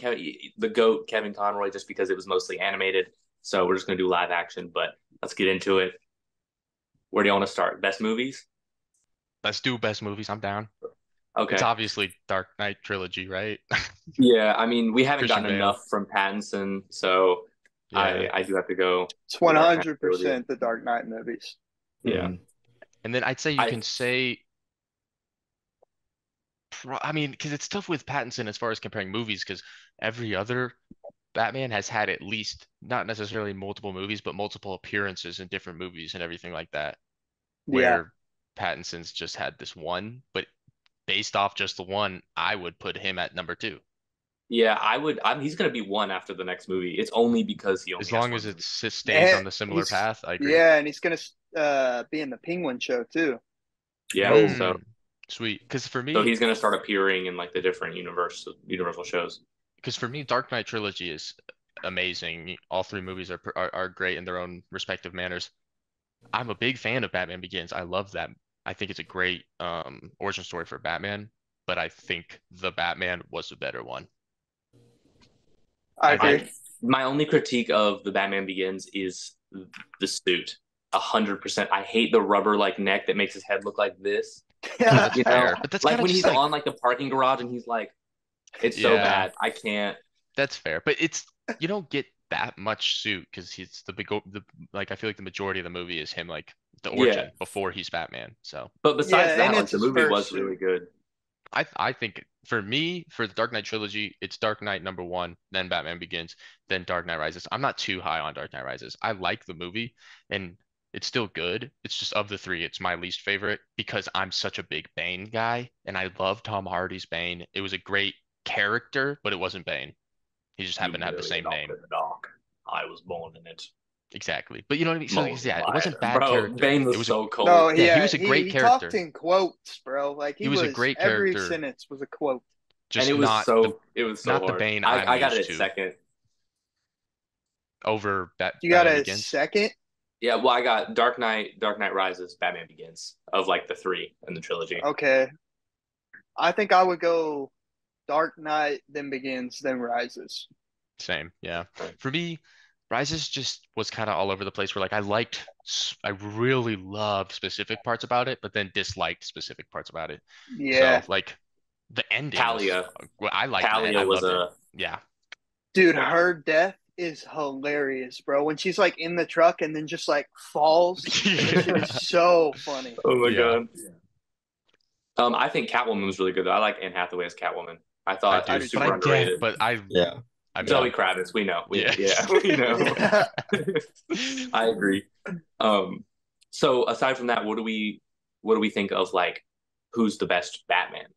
the GOAT, Kevin Conroy, just because it was mostly animated. So we're just going to do live action, but let's get into it. Where do you want to start? Best movies? Let's do best movies. I'm down. It's Okay. obviously Dark Knight trilogy, right? Yeah, I mean, we haven't Christian gotten Bale. enough from Pattinson, so Yeah. I do have to go It's the one Dark Knight hundred trilogy. percent the Dark Knight movies. Yeah. Mm. And then I'd say you I can say I mean, because it's tough with Pattinson as far as comparing movies, because every other Batman has had at least not necessarily multiple movies, but multiple appearances in different movies and everything like that. Yeah, Where Pattinson's just had this one, but based off just the one, I would put him at number two. yeah, he's going to be one after the next movie. It's only because he only As has long one as it movie. stays and on the similar he's path, I agree. yeah, and he's gonna be in the Penguin show too. Yeah, Oh, Mm, sweet. so he's going to start appearing in like the different Universal shows. Because for me, Dark Knight trilogy is amazing. All three movies are great in their own respective manners. I'm a big fan of Batman Begins. I love that. I think it's a great origin story for Batman, but I think the Batman was a better one. I I agree. think My only critique of the Batman Begins is the suit. 100%. I hate the rubber like neck that makes his head look like this. that's You know, fair, but that's like kind of when just he's like on like the parking garage and he's like, it's so yeah, bad. I can't. that's fair. But it's you don't get that much suit because he's the like I feel like the majority of the movie is him like the Yeah, origin before he's Batman. So but besides Yeah, and that, like it's the his movie first was really suit. good. I think for me, for the Dark Knight trilogy, it's Dark Knight number one, then Batman Begins, then Dark Knight Rises. I'm not too high on Dark Knight Rises. I like the movie and it's still good. It's just of the three, it's my least favorite because I'm such a big Bane guy and I love Tom Hardy's Bane. It was a great character, but it wasn't Bane. He just You happened to have the really same off name. in the dark. I was born in it. Exactly. But you know what I mean? So Mold yeah, it my wasn't head. bad Bro, character. Bane It was was a so No, cold. yeah, he yeah, was a great he talked character. in quotes, bro. Like He was a great every character, sentence was a quote. And just not the it was so not the hard. Bane I'm I got it used at to second. over You got Batman a Begins. second? Yeah, well, I got Dark Knight Rises, Batman Begins of like the three in the trilogy. Okay. I think I would go Dark Knight, then Begins, then Rises. Same, yeah. For me, Rises just was kind of all over the place where like I really loved specific parts about it, but then disliked specific parts about it. So Yeah. like the ending was, Talia. well, I liked that. Talia I was loved it. a Yeah. Dude, her death is hilarious, bro. When she's like in the truck and then just like falls, that shit is so funny. Oh my Yeah, god. I think Catwoman was really good though. I like Anne Hathaway as Catwoman. I I thought it I do. was do But I super too. get, underrated. but Yeah. I Zoe mean, Kravitz, we know. yeah. We know. Yeah. I agree. So aside from that, what do we think of like who's the best Batman?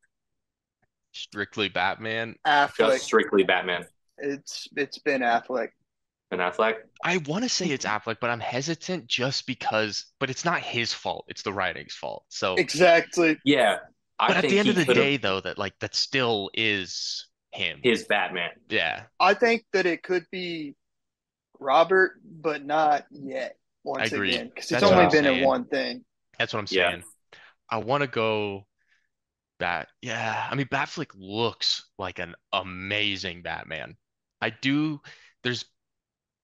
Strictly Batman. Affleck. Just strictly Batman. It's been Affleck. Ben Affleck? I want to say it's Affleck, but I'm hesitant just because, but it's not his fault. It's the writing's fault. So, Exactly. Yeah. I but at the think end he of the could have day, though, that still is him. his Batman. Yeah, I think that it could be Robert, but not yet. I Once agree. again, because he's That's what only I'm Yeah. been in saying. one thing. That's what I'm Yeah. saying. I want to go Bat. Yeah, I mean, Batfleck looks like an amazing Batman. I do. There's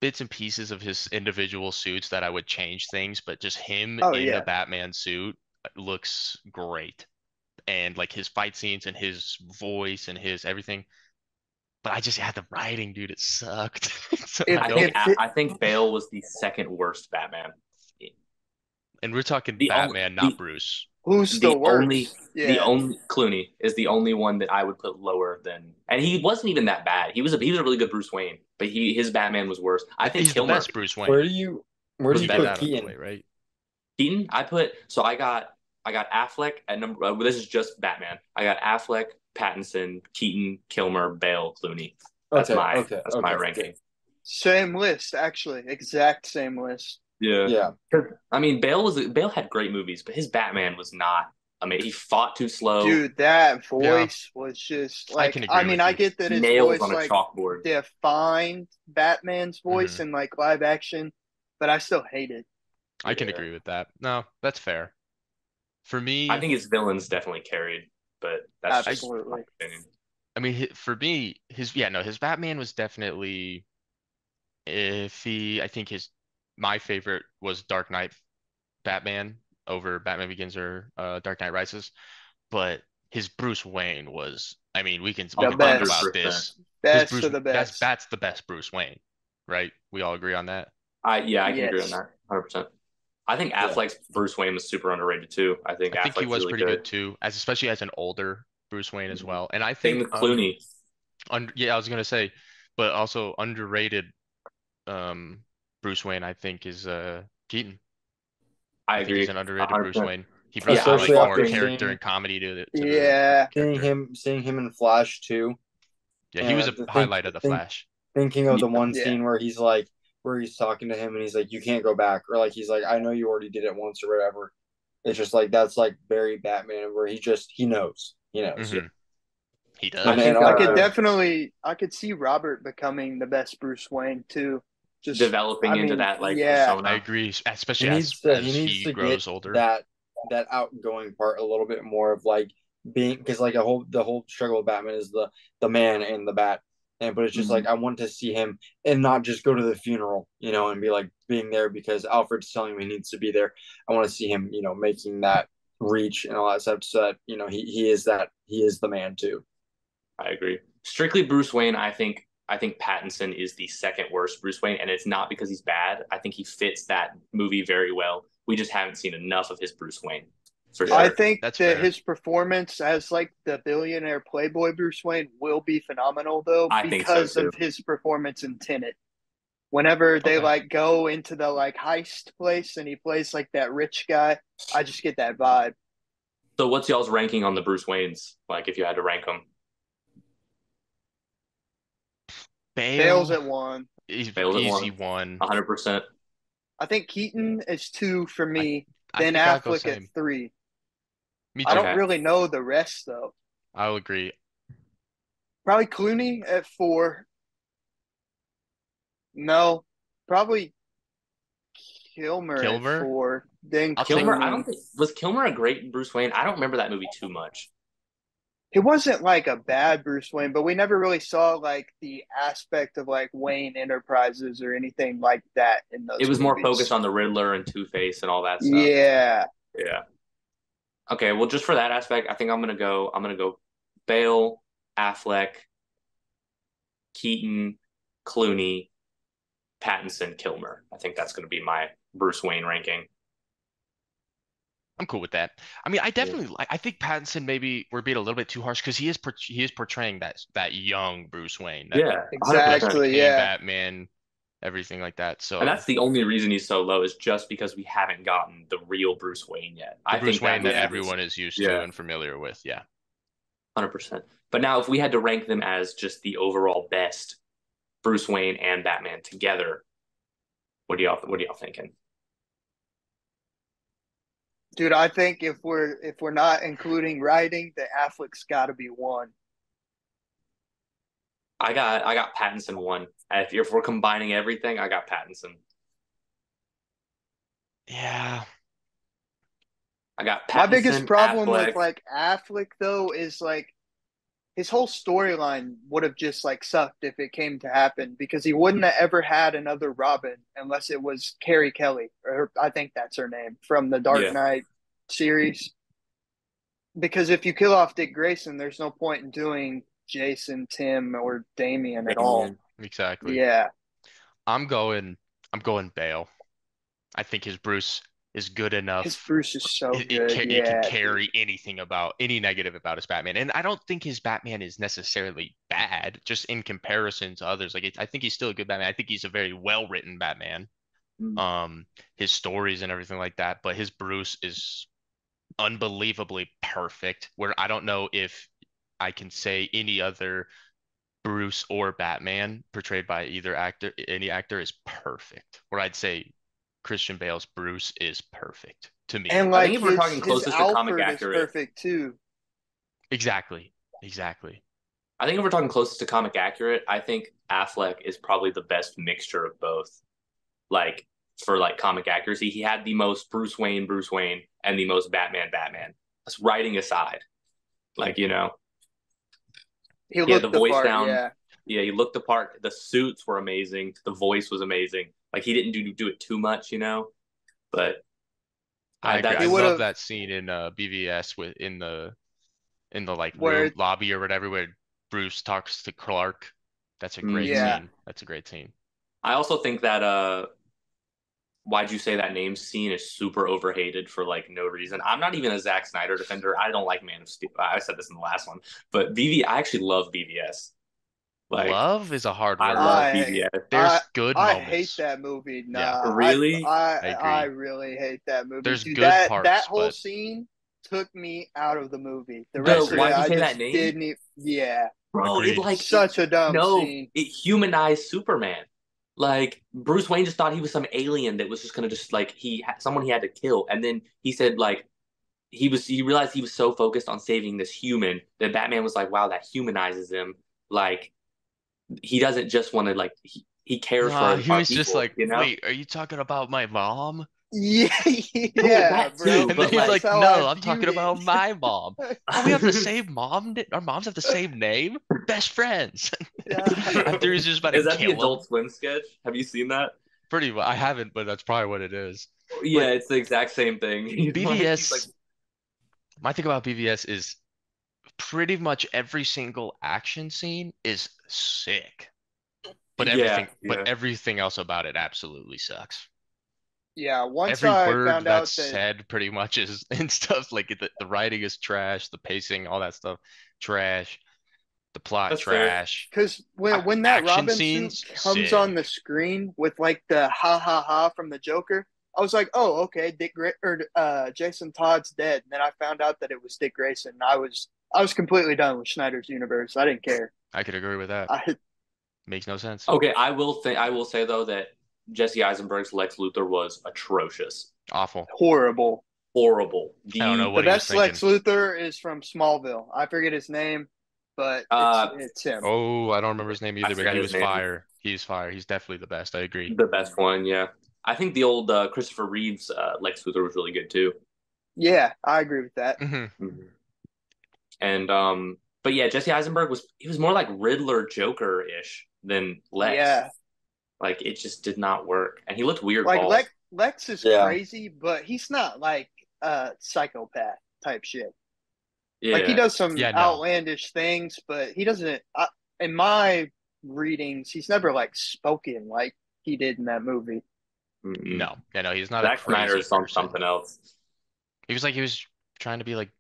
bits and pieces of his individual suits that I would change things, but just him Oh in the yeah, Batman suit looks great. And like his fight scenes and his voice and his everything. But I just had the writing, dude. It sucked. So I if don't. it, I think Bale was the second worst Batman. And we're talking The only Batman, not Bruce. who's the worst? the Yeah, only Clooney is the only one that I would put lower than, and he wasn't even that bad. He was a really good Bruce Wayne, but his Batman was worse. I think He's the Kilmer best Bruce Where Wayne. do you where do was you You get put better. that out of the way, Keaton? right? Keaton, I got Affleck at number. This is just Batman. I got Affleck, Pattinson, Keaton, Kilmer, Bale, Clooney. That's my ranking. same list actually, exact same list. Yeah. Yeah. I mean, Bale had great movies, but his Batman was not. I mean, he fought too slow. Dude, that Yeah, voice was just I like, can I agree mean, with I you. get that his Nails voice on a like chalkboard. defined Batman's voice hmm in like live action, but I still hate it. I can Yeah. agree with that. No, that's fair. For I me, think his villains definitely carried, but that's I just my Absolutely. opinion. I mean, for me, his yeah, no, his Batman was definitely iffy. I think his my favorite was Dark Knight Batman over Batman Begins or Dark Knight Rises, but his Bruce Wayne was. I mean, we The can talk best, about 100%. this. His best Bruce of the best. that's the best Bruce Wayne, right? We all agree on that. I can agree on Yes. that 100%. I think Yeah. Affleck's Bruce Wayne was super underrated too. I think I think he Affleck's was really pretty good good. too, as especially as an older Bruce Wayne as well. And I Same think with Clooney. yeah, I was gonna say, but also underrated um Bruce Wayne I think is Keaton. I I think he's agree an underrated Bruce 100%. Wayne. He brought Yeah, some I was like Especially more after watching. character seeing and comedy to the Yeah. character. seeing him in Flash too. Yeah, he was a And highlight of the Flash. thinking of the one Yeah. scene where he's talking to him and he's like, "You can't go back," or like he's like, "I know you already did it once," or whatever. It's just like that's like very Batman, where he knows, hmm He I and does. think I could also definitely, I could see Robert becoming the best Bruce Wayne too. Just, I developing into mean, that like yeah, I persona. agree, he especially needs to as he get grows older. that outgoing part a little bit more of like being, because like the whole struggle of Batman is the man and the bat, and but it's just like I want to see him and not just go to the funeral, and be like being there because Alfred's telling him he needs to be there. I want to see him, making that reach and all that stuff, so that he is the man too. I agree. Strictly Bruce Wayne, I think Pattinson is the second worst Bruce Wayne, and it's not because he's bad. I think he fits that movie very well. We just haven't seen enough of his Bruce Wayne, for Yeah. I sure. think That's that fair. his performance as like the billionaire playboy Bruce Wayne will be phenomenal though I think so because too. of his performance in Tenet. Whenever they Okay. like go into the like heist place and he plays like that rich guy, I just get that vibe. So what's y'all's ranking on the Bruce Waynes? Like if you had to rank them? Bale's Bale, at one. Bale's at Easy one, one. 100%. I think Keaton is 2 for I me, I then think I'll go Affleck at same. 3. Me I don't too. Okay. really know the rest though. I'll agree. Probably Clooney at 4. No, probably Kilmer at Kilmer. 4. Then I'll take. Kilmer, I don't Clooney. think was Kilmer a great Bruce Wayne? I don't remember that movie too much. He wasn't like a bad Bruce Wayne, but we never really saw like the aspect of like Wayne Enterprises or anything like that in It those was more focused movies. on the Riddler and Two Face and all that stuff. Yeah. Yeah. Okay, well, just for that aspect, I think I'm gonna go Bale, Affleck, Keaton, Clooney, Pattinson, Kilmer. I think that's gonna be my Bruce Wayne ranking. I'm cool with that. I mean, I Yeah. definitely like. I think Pattinson maybe we're being a little bit too harsh because he is portraying that young Bruce Wayne, that Yeah, just 100%. Exactly. became Yeah. Batman, everything like that. And So that's the only reason he's so low is just because we haven't gotten the real Bruce Wayne yet. the I Bruce think Wayne that's that Yeah. everyone is used to yeah, and familiar with. Yeah, 100%. But now if we had to rank them as just the overall best Bruce Wayne and Batman together, what are y'all thinking? Dude, I think if we're not including writing, the Affleck's got to be 1. I got Pattinson one. If we're combining everything, I got Pattinson. yeah. I got My biggest Pattinson, problem with Affleck. like Affleck though is like his whole storyline would have just like sucked if it came to happen because he wouldn't have ever had another Robin unless it was Carrie Kelly, or I think that's her name from the Dark Yeah, Knight series. Because if you kill off Dick Grayson, there's no point in doing Jason, Tim, or Damien at all. Damien. Exactly. Yeah, I'm going. I'm going Bale. I think his Bruce is good his enough. Bruce is so good. It can Yeah, dude. carry any negative about his Batman, and I don't think his Batman is necessarily bad, just in comparison to others. Like I think he's still a good Batman. I think he's a very well written Batman. Mm. His stories and everything like that, but his Bruce is unbelievably perfect. Where I don't know if I can say any other Bruce or Batman portrayed by either actor, any actor is perfect. Where I'd say Christian Bale's Bruce is perfect to me. And I think like if we're his talking his closest to comic Alfred is accurate, perfect too. Exactly. Exactly. I think if we're talking closest to comic accurate, I think Affleck is probably the best mixture of both. Like for like comic accuracy, he had the most Bruce Wayne, and the most Batman. That's writing aside, like He he had the looked the voice part. down. Yeah, Yeah, he looked the part. The suits were amazing. The voice was amazing. Like he didn't do it too much. But I agree. he I that's would love have that scene in BVS with in the like room where lobby or whatever where Bruce talks to Clark. That's a great mhm. yeah. scene. That's a great scene. I also think that why'd you say that name scene is super overhated for like no reason. I'm not even a Zack Snyder defender. I don't like Man of Steel. I said this in the last one, but I actually love BVS. Like Love is a hard I word. love I BVS. I There's good I hate moments. that movie. Yeah, Nah, Really? I I agree. really hate that movie, There's dude. good That parts, whole but scene took me out of the movie. The I rest of agree. it, Why'd you I say that just name? didn't. Yeah, Bro, it Agreed. like it, such a dumb no, scene. it humanized Superman. Like Bruce Wayne just thought he was some alien that was just gonna just like someone he had to kill, and then he said like he realized he was so focused on saving this human that Batman was like, wow, that humanizes him. Like he doesn't just want to like he cares Nah, for he our was just people, like, you know? wait, are you talking about my mom? Yeah, Well, yeah, that too, bro. And then but he's That's like like, how I no, I'm viewed talking it. about my mom. Oh, we have the same mom? Our moms have the same name? Best friends. After he's just about to is that the kill Adult him. Swim sketch? Have you seen that? Pretty well. I haven't, but that's probably what it is. Yeah, But it's the exact same thing. He's like, BVS, my thing about BVS is pretty much every single action scene is sick. yeah, But yeah. everything else about it absolutely sucks. Yeah, once Every I word found that's out that said pretty much is and stuff like the writing is trash, the pacing, all that stuff, trash, the plot That's fair. trash, because I, when that action Robin suit scenes comes on the sick. screen with like the ha ha ha from the Joker, I was like, oh, okay, Jason Todd's dead. And then I found out that it was Dick Grayson. I was completely done with Schneider's universe. I didn't care. I could agree with that. I Makes no sense. Okay, I will say though that Jesse Eisenberg's Lex Luthor was atrocious, Awful. Horrible. horrible. I don't know The what he was best thinking. Lex Luthor is from Smallville. I forget his name, but Uh, it's him. Oh, I don't remember his name I either, but forgot he his was name. fire. He's fire. He's definitely the best. I agree. The best one, yeah. I think the old Christopher Reeves Lex Luthor was really good too. Yeah, I agree with that. Mhm. And but yeah, Jesse Eisenberg he was more like Riddler Joker ish than Lex. Yeah, Like it just did not work, and he looked weird like bald. Lex is Yeah. crazy, but he's not like psychopath type shit. Yeah, Like he does some Yeah, no. outlandish things, but he doesn't. In my readings, he's never like spoken like he did in that movie. Mm-mm. No. Yeah, no, he's not a Zack Snyder crazy is on person. something else. He was trying to be like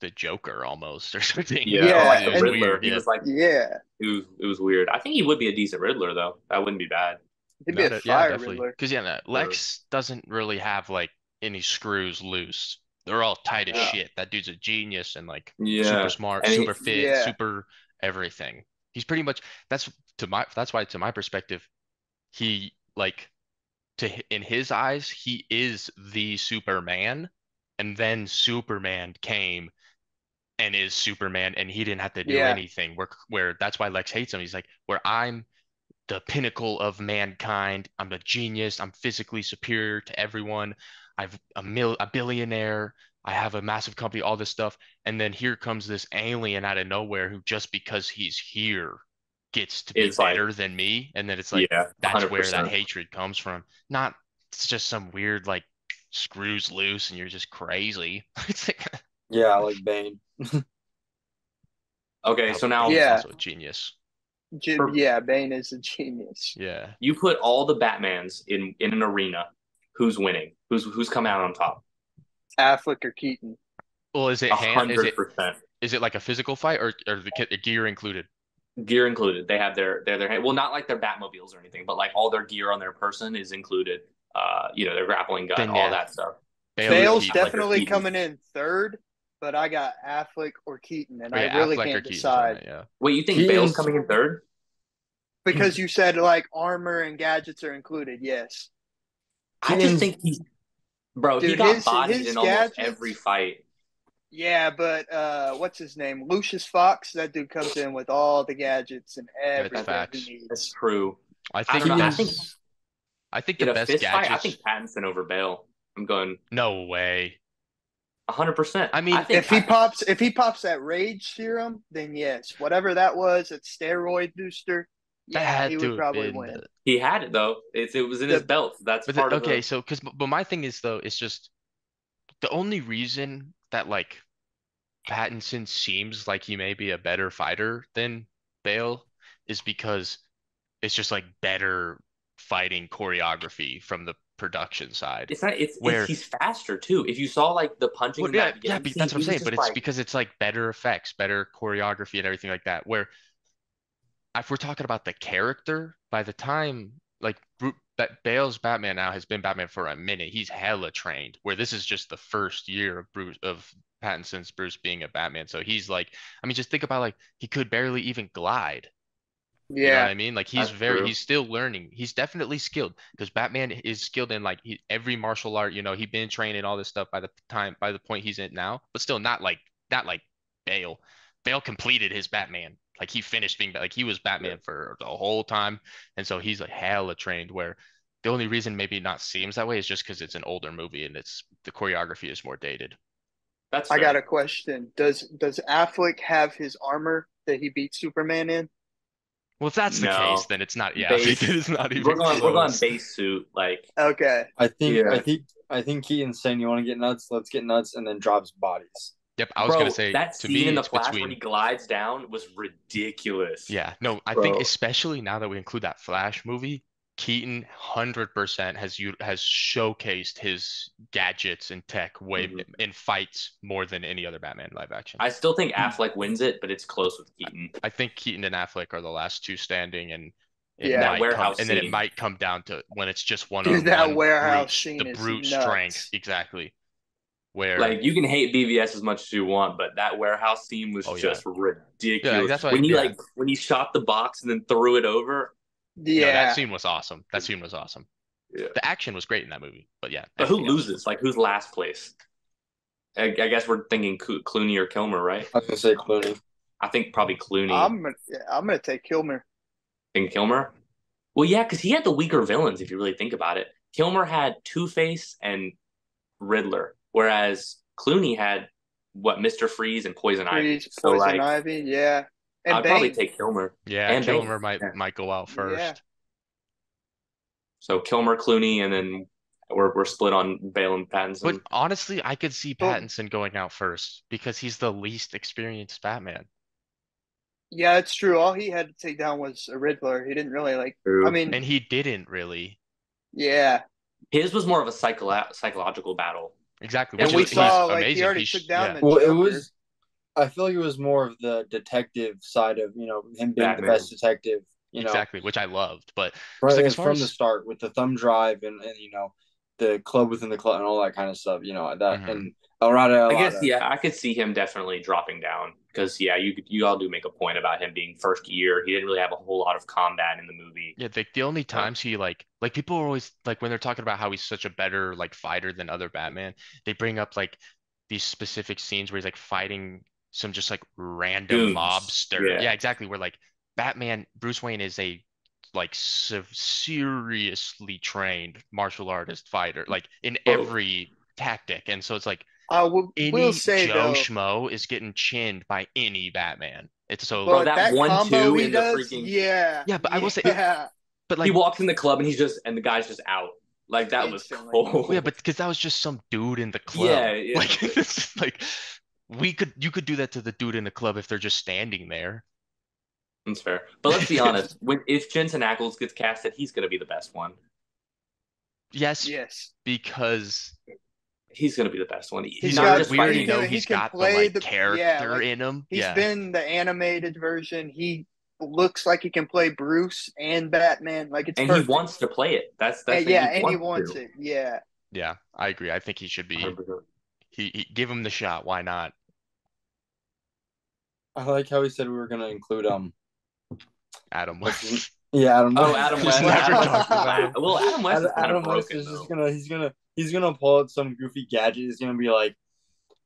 the Joker almost or something. Yeah, Yeah, or like It the was and- Riddler. weird. He Yeah. was like Yeah, it was weird. I think he would be a decent Riddler though. That wouldn't be bad. he'd be a Yeah, fire definitely. Riddler. Because yeah, no, Lex doesn't really have like any screws loose. They're all tight as No. shit. That dude's a genius and like Yeah, super smart, and super fit, Yeah. super everything. He's pretty much that's why to my perspective, he like in his eyes, he is the Superman, and then Superman came and is Superman, and he didn't have to do Yeah. anything. Where that's why Lex hates him. He's like, where I'm the pinnacle of mankind. I'm a genius. I'm physically superior to everyone. I've a billionaire. I have a massive company, all this stuff. And then here comes this alien out of nowhere who just because he's here gets to be It's like better than me. And then it's like yeah, that's where that 100%. hatred comes from. Not it's just some weird like screws loose and you're just crazy. It's like Yeah, like Bane. Okay, so now Bane's Yeah. also a genius. Yeah, Bane is a genius. Yeah. you put all the Batmans in an arena. Who's winning? Who's coming out on top? Affleck or Keaton. Well, is it hand? 100%. Is it like a physical fight or the gear included? Gear included. They have their well, not like their Batmobiles or anything, but like all their gear on their person is included. Their grappling gun, Then, all yeah. that stuff. Bale's Keaton. definitely Keaton. coming in third, but I got Affleck or Keaton, and Oh, yeah, I really Affleck or can't Keaton's decide on it, yeah. Wait, you think Keaton's- Bale's coming in third? because you said like armor and gadgets are included. Yes, I just think he Dude, got bodied his in almost gadgets- every fight. yeah, but what's his name? Lucius Fox. That dude comes in with all the gadgets and everything facts. he That's needs. true. I I think don't know. I think In the a best fist fight, I gadgets. think Pattinson over Bale. I'm going No way. 100%. I mean, If he pops that rage serum, then yes, whatever that was, that steroid booster, That yeah, had he to would have probably been win. he had it though. It was in his The- belt. That's But part of okay, the. so but my thing is though, it's just the only reason that like Pattinson seems like he may be a better fighter than Bale is because it's just like better fighting choreography from the production side. It's not. Where- He's faster too. If you saw like the punching Well, in that yeah, beginning but scene, that's what I'm he was saying. just But it's like- because it's like better effects, better choreography, and everything like that. Where if we're talking about the character, by the time like Bale's Batman now has been Batman for a minute, he's hella trained. Where this is just the first year of Pattinson's Bruce being a Batman. So he's like, I mean, just think about like he could barely even glide. You know what Yeah, I mean? Like That's true. he's still learning. He's definitely skilled because Batman is skilled in like every martial art, he'd been training all this stuff by the point he's in now, but still not like Bale. Bale completed his Batman. Like he finished being like he was Batman for the whole time. And so he's like hella trained where the only reason maybe not seems that way is just because it's an older movie and the choreography is more dated. That's I fair. got a question. Does Affleck have his armor that he beat Superman in? Well, if that's the No. case, then it's not. Yeah, Base- it's not even we're going close. base suit. Like Okay. I think Yeah. I think Keaton's saying you want to get nuts, let's get nuts, and then drops bodies. Yep, I was gonna say that to scene me in the it's Flash between. when he glides down was ridiculous. Yeah, no, I Bro. think especially now that we include that Flash movie, Keaton 100% has showcased his gadgets and tech way Mhm. in fights more than any other Batman live action. I still think Affleck wins it, but it's close with Keaton. I think Keaton and Affleck are the last two standing, and Yeah. That warehouse and then it scene. might come down to when it's just one Dude, on that one warehouse scene the is brute nuts. strength exactly. Where Like you can hate BVS as much as you want, but that warehouse scene was Oh, yeah. just ridiculous. Yeah, that's why- when he yeah. when he shot the box and then threw it over, No, that Yeah. scene was awesome. That scene was awesome. Yeah. The action was great in that movie, but yeah, But who everything else. loses? Like who's last place? I guess we're thinking Clooney or Kilmer, right? I was gonna say Clooney. I think probably Clooney I'm gonna take Kilmer. and Kilmer. Well, yeah, because he had the weaker villains if you really think about it. Kilmer had Two-Face and Riddler, whereas Clooney had what Mr. Freeze and Poison Ivy. Freeze, So Poison like, Ivy, yeah, and I'd probably Bane. take Kilmer Yeah, and Bane. Kilmer might Yeah. might go out Yeah. first. So Kilmer, Clooney, and then we're split on Bale and But Pattinson. honestly, I could see But Pattinson going out first because he's the least experienced Batman. yeah, it's true. All he had to take down was a Riddler. He didn't really like. I True. mean, And he didn't really. yeah, His was more of a psychological battle. Exactly, And which and we is he's saw like he amazing. already took down Yeah, the Well, it Joker. was. I feel like it was more of the detective side of him being Batman. the best detective. exactly, which I loved. But From, like as far from the as start with the thumb drive and the club within the club and all that kind of stuff. That Mhm. and Arada I guess Alada. yeah, I could see him definitely dropping down because yeah, you all do make a point about him being first year. He didn't really have a whole lot of combat in the movie. Yeah, the only times he like people are always like when they're talking about how he's such a better like fighter than other Batman, they bring up like these specific scenes where he's like fighting some just like random Goons. mobster. Yeah. Yeah, exactly. Where like Bruce Wayne is a like seriously trained martial artist fighter, like in But every tactic. And so it's like I will any say Joe though, Schmo is getting chinned by any Batman. It's so bro, but that that one combo two he in the does, freaking yeah, yeah, but I will say, yeah, but he like walks in the club and and the guy's just out. Like that was instantly. yeah, cold. but because that was just some dude in the Yeah, club. yeah. Like it's just like you could do that to the dude in the club if they're just standing there. That's fair. But let's be honest, when if Jensen Ackles gets casted, he's gonna be the best one. Yes, Yes, because He's gonna be the best one. he's he's Not got. already just we already fighting. know He he's can got the play like the yeah, character like in him. he's Yeah. been the animated version. He looks like he can play Bruce and Batman. Like it's And he perfect. wants to play it. That's And thing. yeah, He and he wants wants to. it. Yeah. Yeah, I agree. I think he should be 100%. he give him the shot. Why not? I like how he said we were gonna include Adam what's his, West. yeah, Adam Oh, West. Adam Just West. never Adam West talked is about him. well, Adam West is kind of Adam West broken is just though. gonna pull out some goofy gadget. He's gonna be like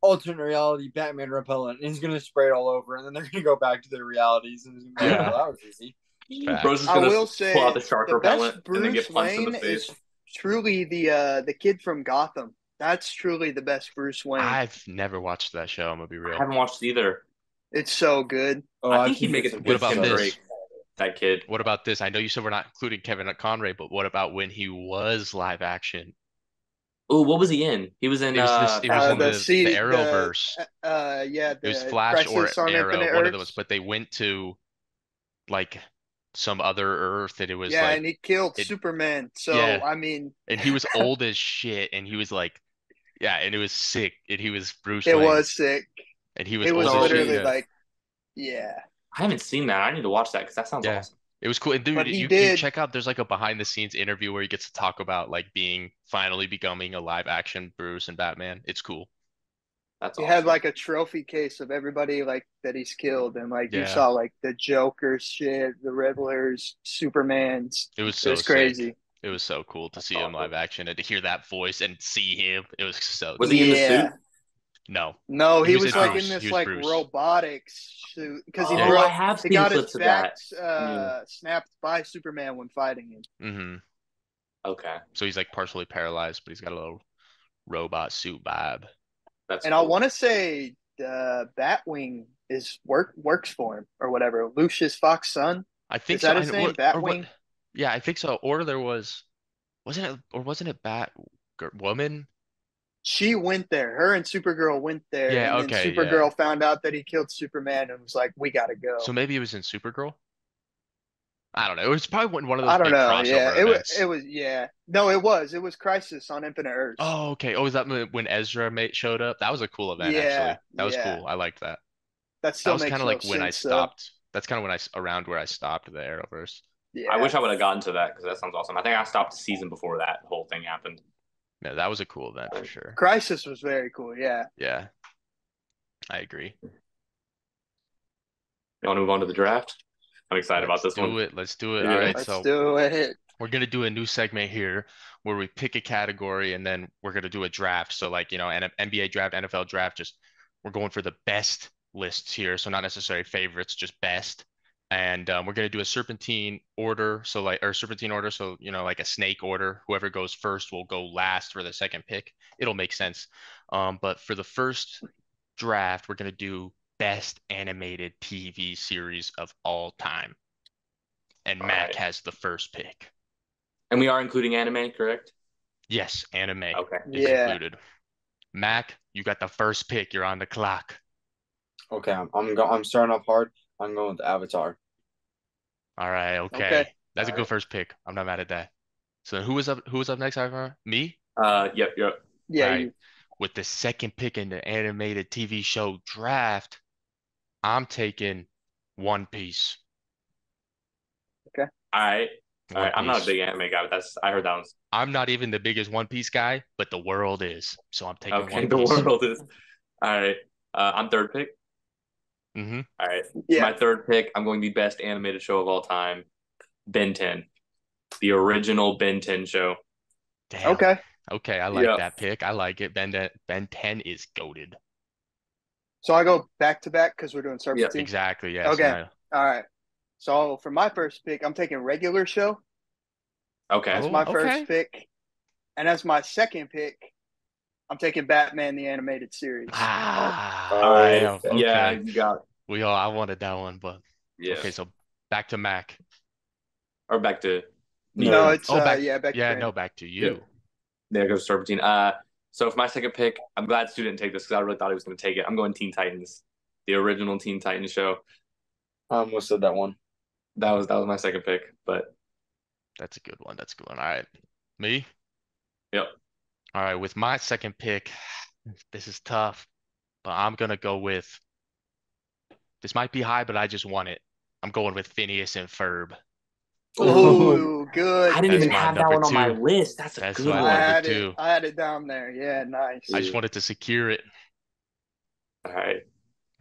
alternate reality Batman repellent, and he's gonna spray it all over, and then they're gonna go back to their realities, and he's gonna be like, Yeah, "Well, that was easy." Bro's facts. just I gonna will pull out say the shark the repellent best and then Bruce get punched in the Wayne face. is truly the kid from Gotham. That's truly the best Bruce Wayne. I've never watched that show, I'm gonna be I real. haven't watched either. It's so good. Oh, I I've think he'd seen make bits a and What good pieces about Tim of it. this? Drake. That kid. What about this? I know you said we're not including Kevin Conroy, but what about when he was live action? Oh, what was he in? He was in It was in The the C the Arrowverse. yeah, It was the Flash or Crisis on Arrow, Infinite one of those, Earths. but they went to like some other Earth and it was Yeah, like and he killed it Superman. So yeah. I mean, And he was old as shit and he was like yeah, and it was sick and he was Bruce it Wayne was sick. and he was It was old as So shit, literally yeah. like, yeah. I haven't seen that. I need to watch that because that sounds Yeah. awesome. It was cool. And dude, But he you did. check out there's like a behind the scenes interview where he gets to talk about like being finally becoming a live action Bruce and Batman. It's cool. That's He had awesome. like a trophy case of everybody like that he's killed, and like you Yeah. saw like the Joker shit, the Riddlers, Supermans. It was It so was sick. crazy. It was so cool to That's see him live awesome. action and to hear that voice and see him. It was so Was he dope. in the Yeah. suit? No, No, he he was was at like in Bruce. He this was like Bruce. robotics suit because he Yeah. Oh, I broke. have He seen got his clips of back that. Yeah. snapped by Superman when fighting him. hmm Okay. So he's like partially paralyzed, but he's got a little robot suit vibe. That's And I cool. want to say Batwing is works for him or whatever. Lucius Fox's son. I Is think so. that I his name? what or what? Batwing. Yeah, I think so. Or there was, wasn't it Woman? She went there. Her and Supergirl went there, Yeah. and then Okay. Yeah. Supergirl found out that he killed Superman and was like, "We gotta So go." maybe it was in Supergirl. I don't know. It was probably one of those I don't big know. Yeah, crossover it events. was. Yeah, no, it was. It was Crisis on Infinite Earths. Oh, okay. Oh, is that when Ezra mate showed up? That was a cool event, Yeah, actually. That was yeah. cool. I liked that. That That still was kind makes of no like when I sense though. stopped. That's kind of when around where I stopped the Arrowverse. I Yeah, wish I would have gotten to that because that sounds awesome. I think I stopped the season before that whole thing happened. Yeah, that was a cool event for sure. Crisis was very cool. Yeah. Yeah, I agree. You want to move on to the draft? I'm excited about Let's this one. do it. Let's do it. All Yeah. right, Let's so do it. we're gonna do a new segment here where we pick a category and then we're gonna do a draft. So like, an NBA draft, NFL draft, just we're going for the best lists here. So not necessarily favorites, just best. And we're gonna do a serpentine order. So like, or serpentine order. So, like a snake order. Whoever goes first will go last for the second pick. It'll make sense. But for the first draft, we're gonna do best animated TV series of all time. And All Mac right. has the first pick. And we are including anime, correct? Yes, anime Okay. is Yeah. included. Mac, you got the first pick. You're on the clock. Okay, I'm starting off hard. I'm going with Avatar. All right, Okay. okay. That's a All good right. first pick. I'm not mad at that. So who was up? Who was up next, Ivar? Me? Yep. Yeah, All right. you. With the second pick in the animated TV show draft, I'm taking One Piece. Okay. All right. All One right. I'm not a Piece. big anime guy, but I heard that one's I'm not even the biggest One Piece guy, but the world is. So I'm taking okay. One The Piece. world is. All right. I'm third pick. Mm-hmm. All right. For Yeah. my third pick, I'm going the best animated show of all time, Ben 10, the original Ben 10 show. Damn. Okay. Okay, I like Yeah. that pick. I like it. Ben 10 is goated. So I go back to back because we're doing Yeah. serpentine. Exactly. Yeah. So Okay. now. All right. So for my first pick, I'm taking regular show Okay. as Oh, my first okay. pick, and as my second pick, I'm taking Batman the animated series. Ah, All right. damn. Yeah, Okay. you got. I wanted that one, but Yeah. okay. So back to Mac. Or back to me No, No, then. it's Oh, back. yeah, back to Yeah, no, Brandon. back to Yeah. you. There goes Serpentine. So for my second pick, I'm glad Stu didn't take this because I really thought he was going to take it. I'm going Teen Titans, the original Teen Titans show. I almost said that one. That was my second pick, but That's a good one. That's a good one. All right. Me? yep. All right. With my second pick, this is tough, but I'm gonna go with this might be high, but I just want it. I'm going with Phineas and Ferb. Oh, I good didn't That's even pick. my have that number one on my two. list. That's a That's good my I one. number had it. two. I had it down there. Yeah, nice. I just wanted to secure it. All right.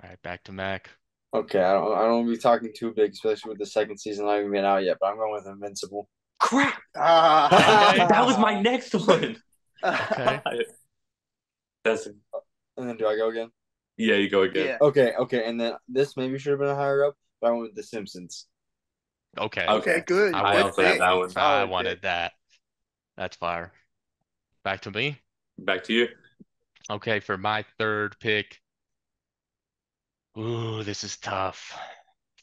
All right, back to Mac. Okay, I don't want to be talking too big, especially with the second season not even been out yet. But I'm going with Invincible. Crap. Ah. Okay. That was my next one. Okay. That's And then do I go again? yeah. You go again. Yeah. Okay. And then this maybe should have been higher up, but I went with The Simpsons. Okay. Okay, good. I I Good wanted also have pick. that one. I Solid wanted pick. that. That's fire. Back to me. Back to you. Okay, for my third pick. Ooh, this is tough.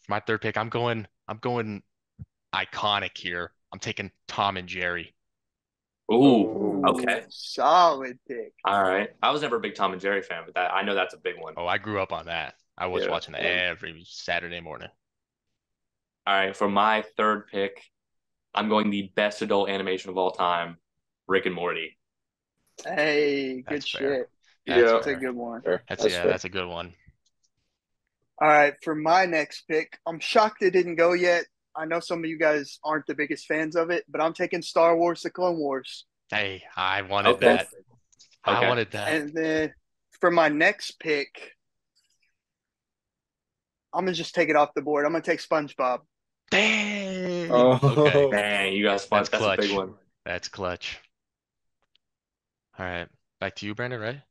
For my third pick, I'm going iconic here. I'm taking Tom and Jerry. Ooh. Ooh, Okay. solid pick. All right. I was never a big Tom and Jerry fan, but I know that's a big one. Oh, I grew up on that. I was Yeah. watching that every Saturday morning. All right. For my third pick, I'm going the best adult animation of all time, Rick and Morty. Hey, good That's fair. shit. That's Yeah. That's a fair. good one. Fair. That's That's yeah, fair. that's a good one. All right, for my next pick, I'm shocked it didn't go yet. I know some of you guys aren't the biggest fans of it, but I'm taking Star Wars: The Clone Wars. Hey, I wanted Okay. that. I Okay. wanted that. And then for my next pick, I'm gonna just take it off the board. I'm gonna take SpongeBob. Dang. Oh, Okay. Dang, you guys That's spot. That's a big clutch. one. That's clutch. All right. Back to you, Brandon, right?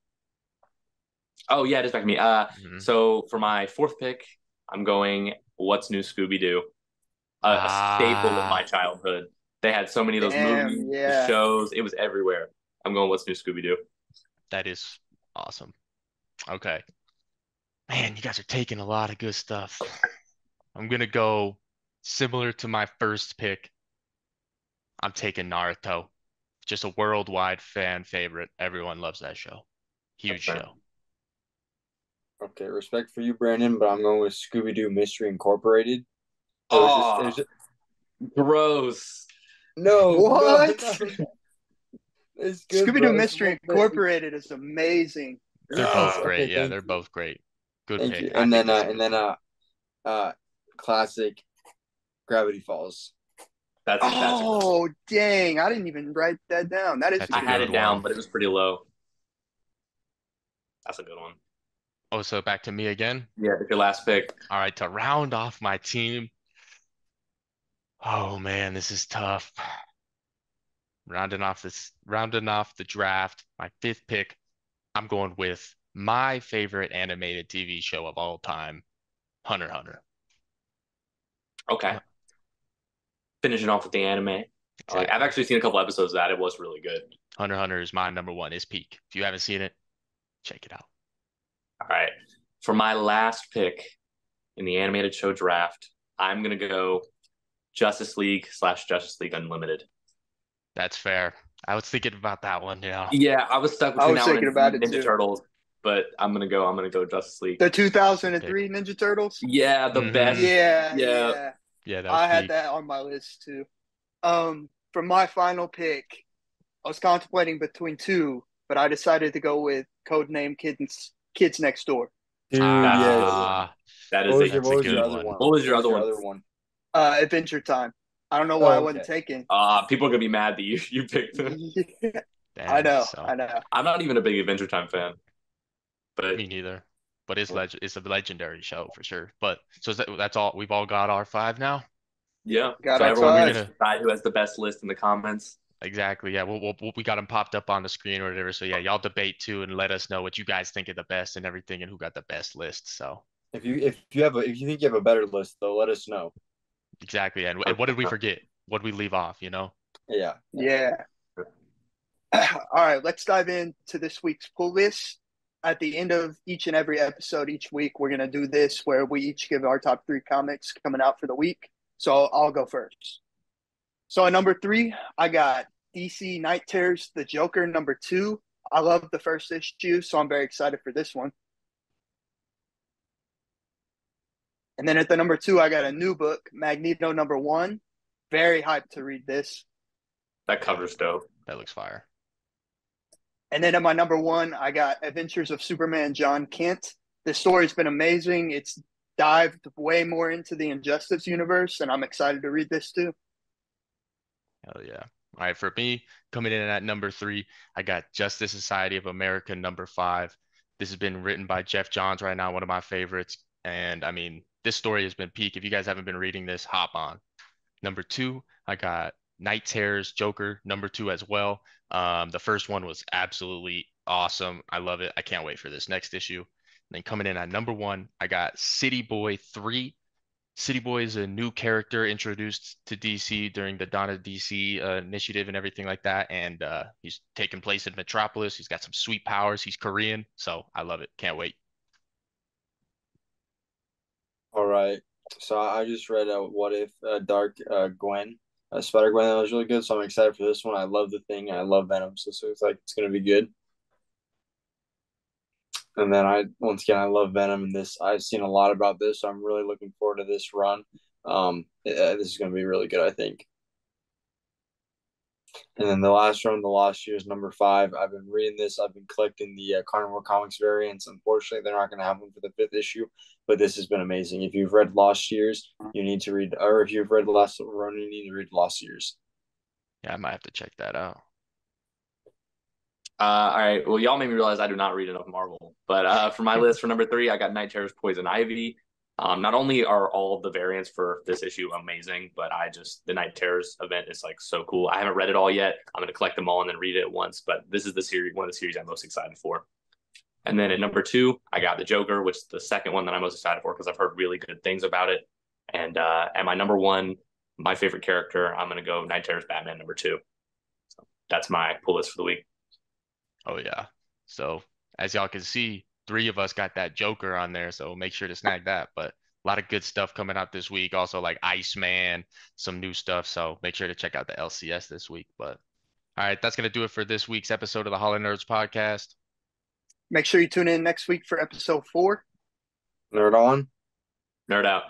Oh yeah, it is back to me. Mhm. So for my fourth pick, I'm going What's New Scooby Doo, a staple of my Ah, childhood. They had so many of those movies, Damn, the yeah. shows. It was everywhere. I'm going What's New Scooby Doo. that is awesome. Okay. Man, you guys are taking a lot of good stuff. I'm gonna go similar to my first pick. I'm taking Naruto. Just a worldwide fan favorite. Everyone loves that show. Huge Okay. show. okay. Respect for you, Brandon, but I'm going with Scooby Doo Mystery Incorporated. It was Oh, gross. no, What? no. It's good, Scooby Doo bro. It's a Mystery little bit. Incorporated is amazing. They're both Okay, great. Yeah, thank they're you, both great. Good thank you. pick. I think that's a good one. Classic Gravity Falls. That's a good one. Oh, dang. I didn't even write that down. That is That's a a I good had good it one. down, one. but it was pretty low. That's a good one. Oh, so back to me again. Yeah, it's your last pick. All right, to round off my team, Oh man, this is tough. Rounding off the draft, my fifth pick, I'm going with my favorite animated TV show of all time, Hunter x Hunter. Okay. Finishing off with the anime. Like I've Exactly. actually seen a couple episodes of that. It was really good. Hunter x Hunter is my number one. Is peak. If you haven't seen it, check it out. All right. For my last pick in the animated show draft, I'm gonna go Justice League slash Justice League Unlimited. That's fair. I was thinking about that one, yeah. Yeah, I was stuck I between was that one thinking and about it Ninja too. Turtles, but I'm gonna go Justice League. The Good pick. 2003 Ninja Turtles. Yeah, the Hmm. best. Yeah, Yeah. yeah. Yeah, that was I had peak. that on my list too. For my final pick, I was contemplating between two, but I decided to go with Codename Kids Next Door. Dude, That's a good yes. one. Ah, That is a that's What a was your good other one. one? What was What your was other your one? other one? Adventure Time. I don't know why I Oh, wasn't okay. taken. People are gonna be mad that you picked them. Yeah, I Damn. know, So I know. I'm not even a big Adventure Time fan, but me neither. But it's a legendary show for sure. But so that's all. We've all got our five now. yeah. Got So our Are everyone we can five. gonna decide who has the best list in the comments. exactly? Yeah, we got them popped up on the screen or whatever. So yeah, y'all debate too and let us know what you guys think of the best and everything and who got the best list. So If you think you have a better list though, let us know. exactly. And what did we forget? What did we leave off? Yeah. Yeah. All right, let's dive into this week's pull list. At the end of each and every episode each week, we're going to do this where we each give our top three comics coming out for the week. So I'll go first. So at number three, I got DC Night Terrors, The Joker, number two. I love the first issue, so I'm very excited for this one. And then at the number two, I got a new book, Magneto, number one. Very hyped to read this. That Yeah, cover's dope. that looks fire. And then at my number one, I got Adventures of Superman John Kent. This story's been amazing. It's dived way more into the Injustice universe, and I'm excited to read this too. Hell yeah. All right, for me, coming in at number three, I got Justice Society of America number five. This has been written by Jeff Johns right now, one of my favorites. And I mean, this story has been peak. If you guys haven't been reading this, hop on. Number two, I got Night Terrors Joker number two as well. The first one was absolutely awesome. I love it. I can't wait for this next issue. And then coming in at number one, I got City Boy 3. City Boy is a new character introduced to DC during the Dawn of DC initiative and everything like that. And he's taking place in Metropolis. He's got some sweet powers. He's Korean. So I love it. Can't wait. All right. So I just read What If Dark Gwen, Spider Gwen. That was really good. So I'm excited for this one. I love the thing. I love Venom. So it's like it's gonna be good. And then once again I love Venom and this I've seen a lot about this. So I'm really looking forward to this run. This is gonna be really good. I think. And then the last one, The Lost Years, number five. I've been reading this. I've been collecting the Carnivore Comics variants. Unfortunately, they're not going to have them for the fifth issue, but this has been amazing. If you've read Lost Years, you need to read, or if you've read Last Run, you need to read Lost Years. Yeah, I might have to check that out. All right. Well, y'all made me realize I do not read enough Marvel. But for my list for number three, I got Night Terrors Poison Ivy. Not only are all of the variants for this issue amazing, but the Night Terrors event is like so cool. I haven't read it all yet. I'm gonna collect them all and then read it at once. But this is one of the series I'm most excited for. And then at number two, I got the Joker, which is the second one that I'm most excited for because I've heard really good things about it. And at my number one, my favorite character, I'm gonna go Night Terrors Batman number two. So that's my pull list for the week. Oh yeah. So as y'all can see, three of us got that Joker on there, so make sure to snag that. But a lot of good stuff coming out this week. Also like Iceman, some new stuff. So make sure to check out the LCS this week. But all right, that's gonna do it for this week's episode of the Holland Nerds podcast. Make sure you tune in next week for episode 4. Nerd on. Nerd out.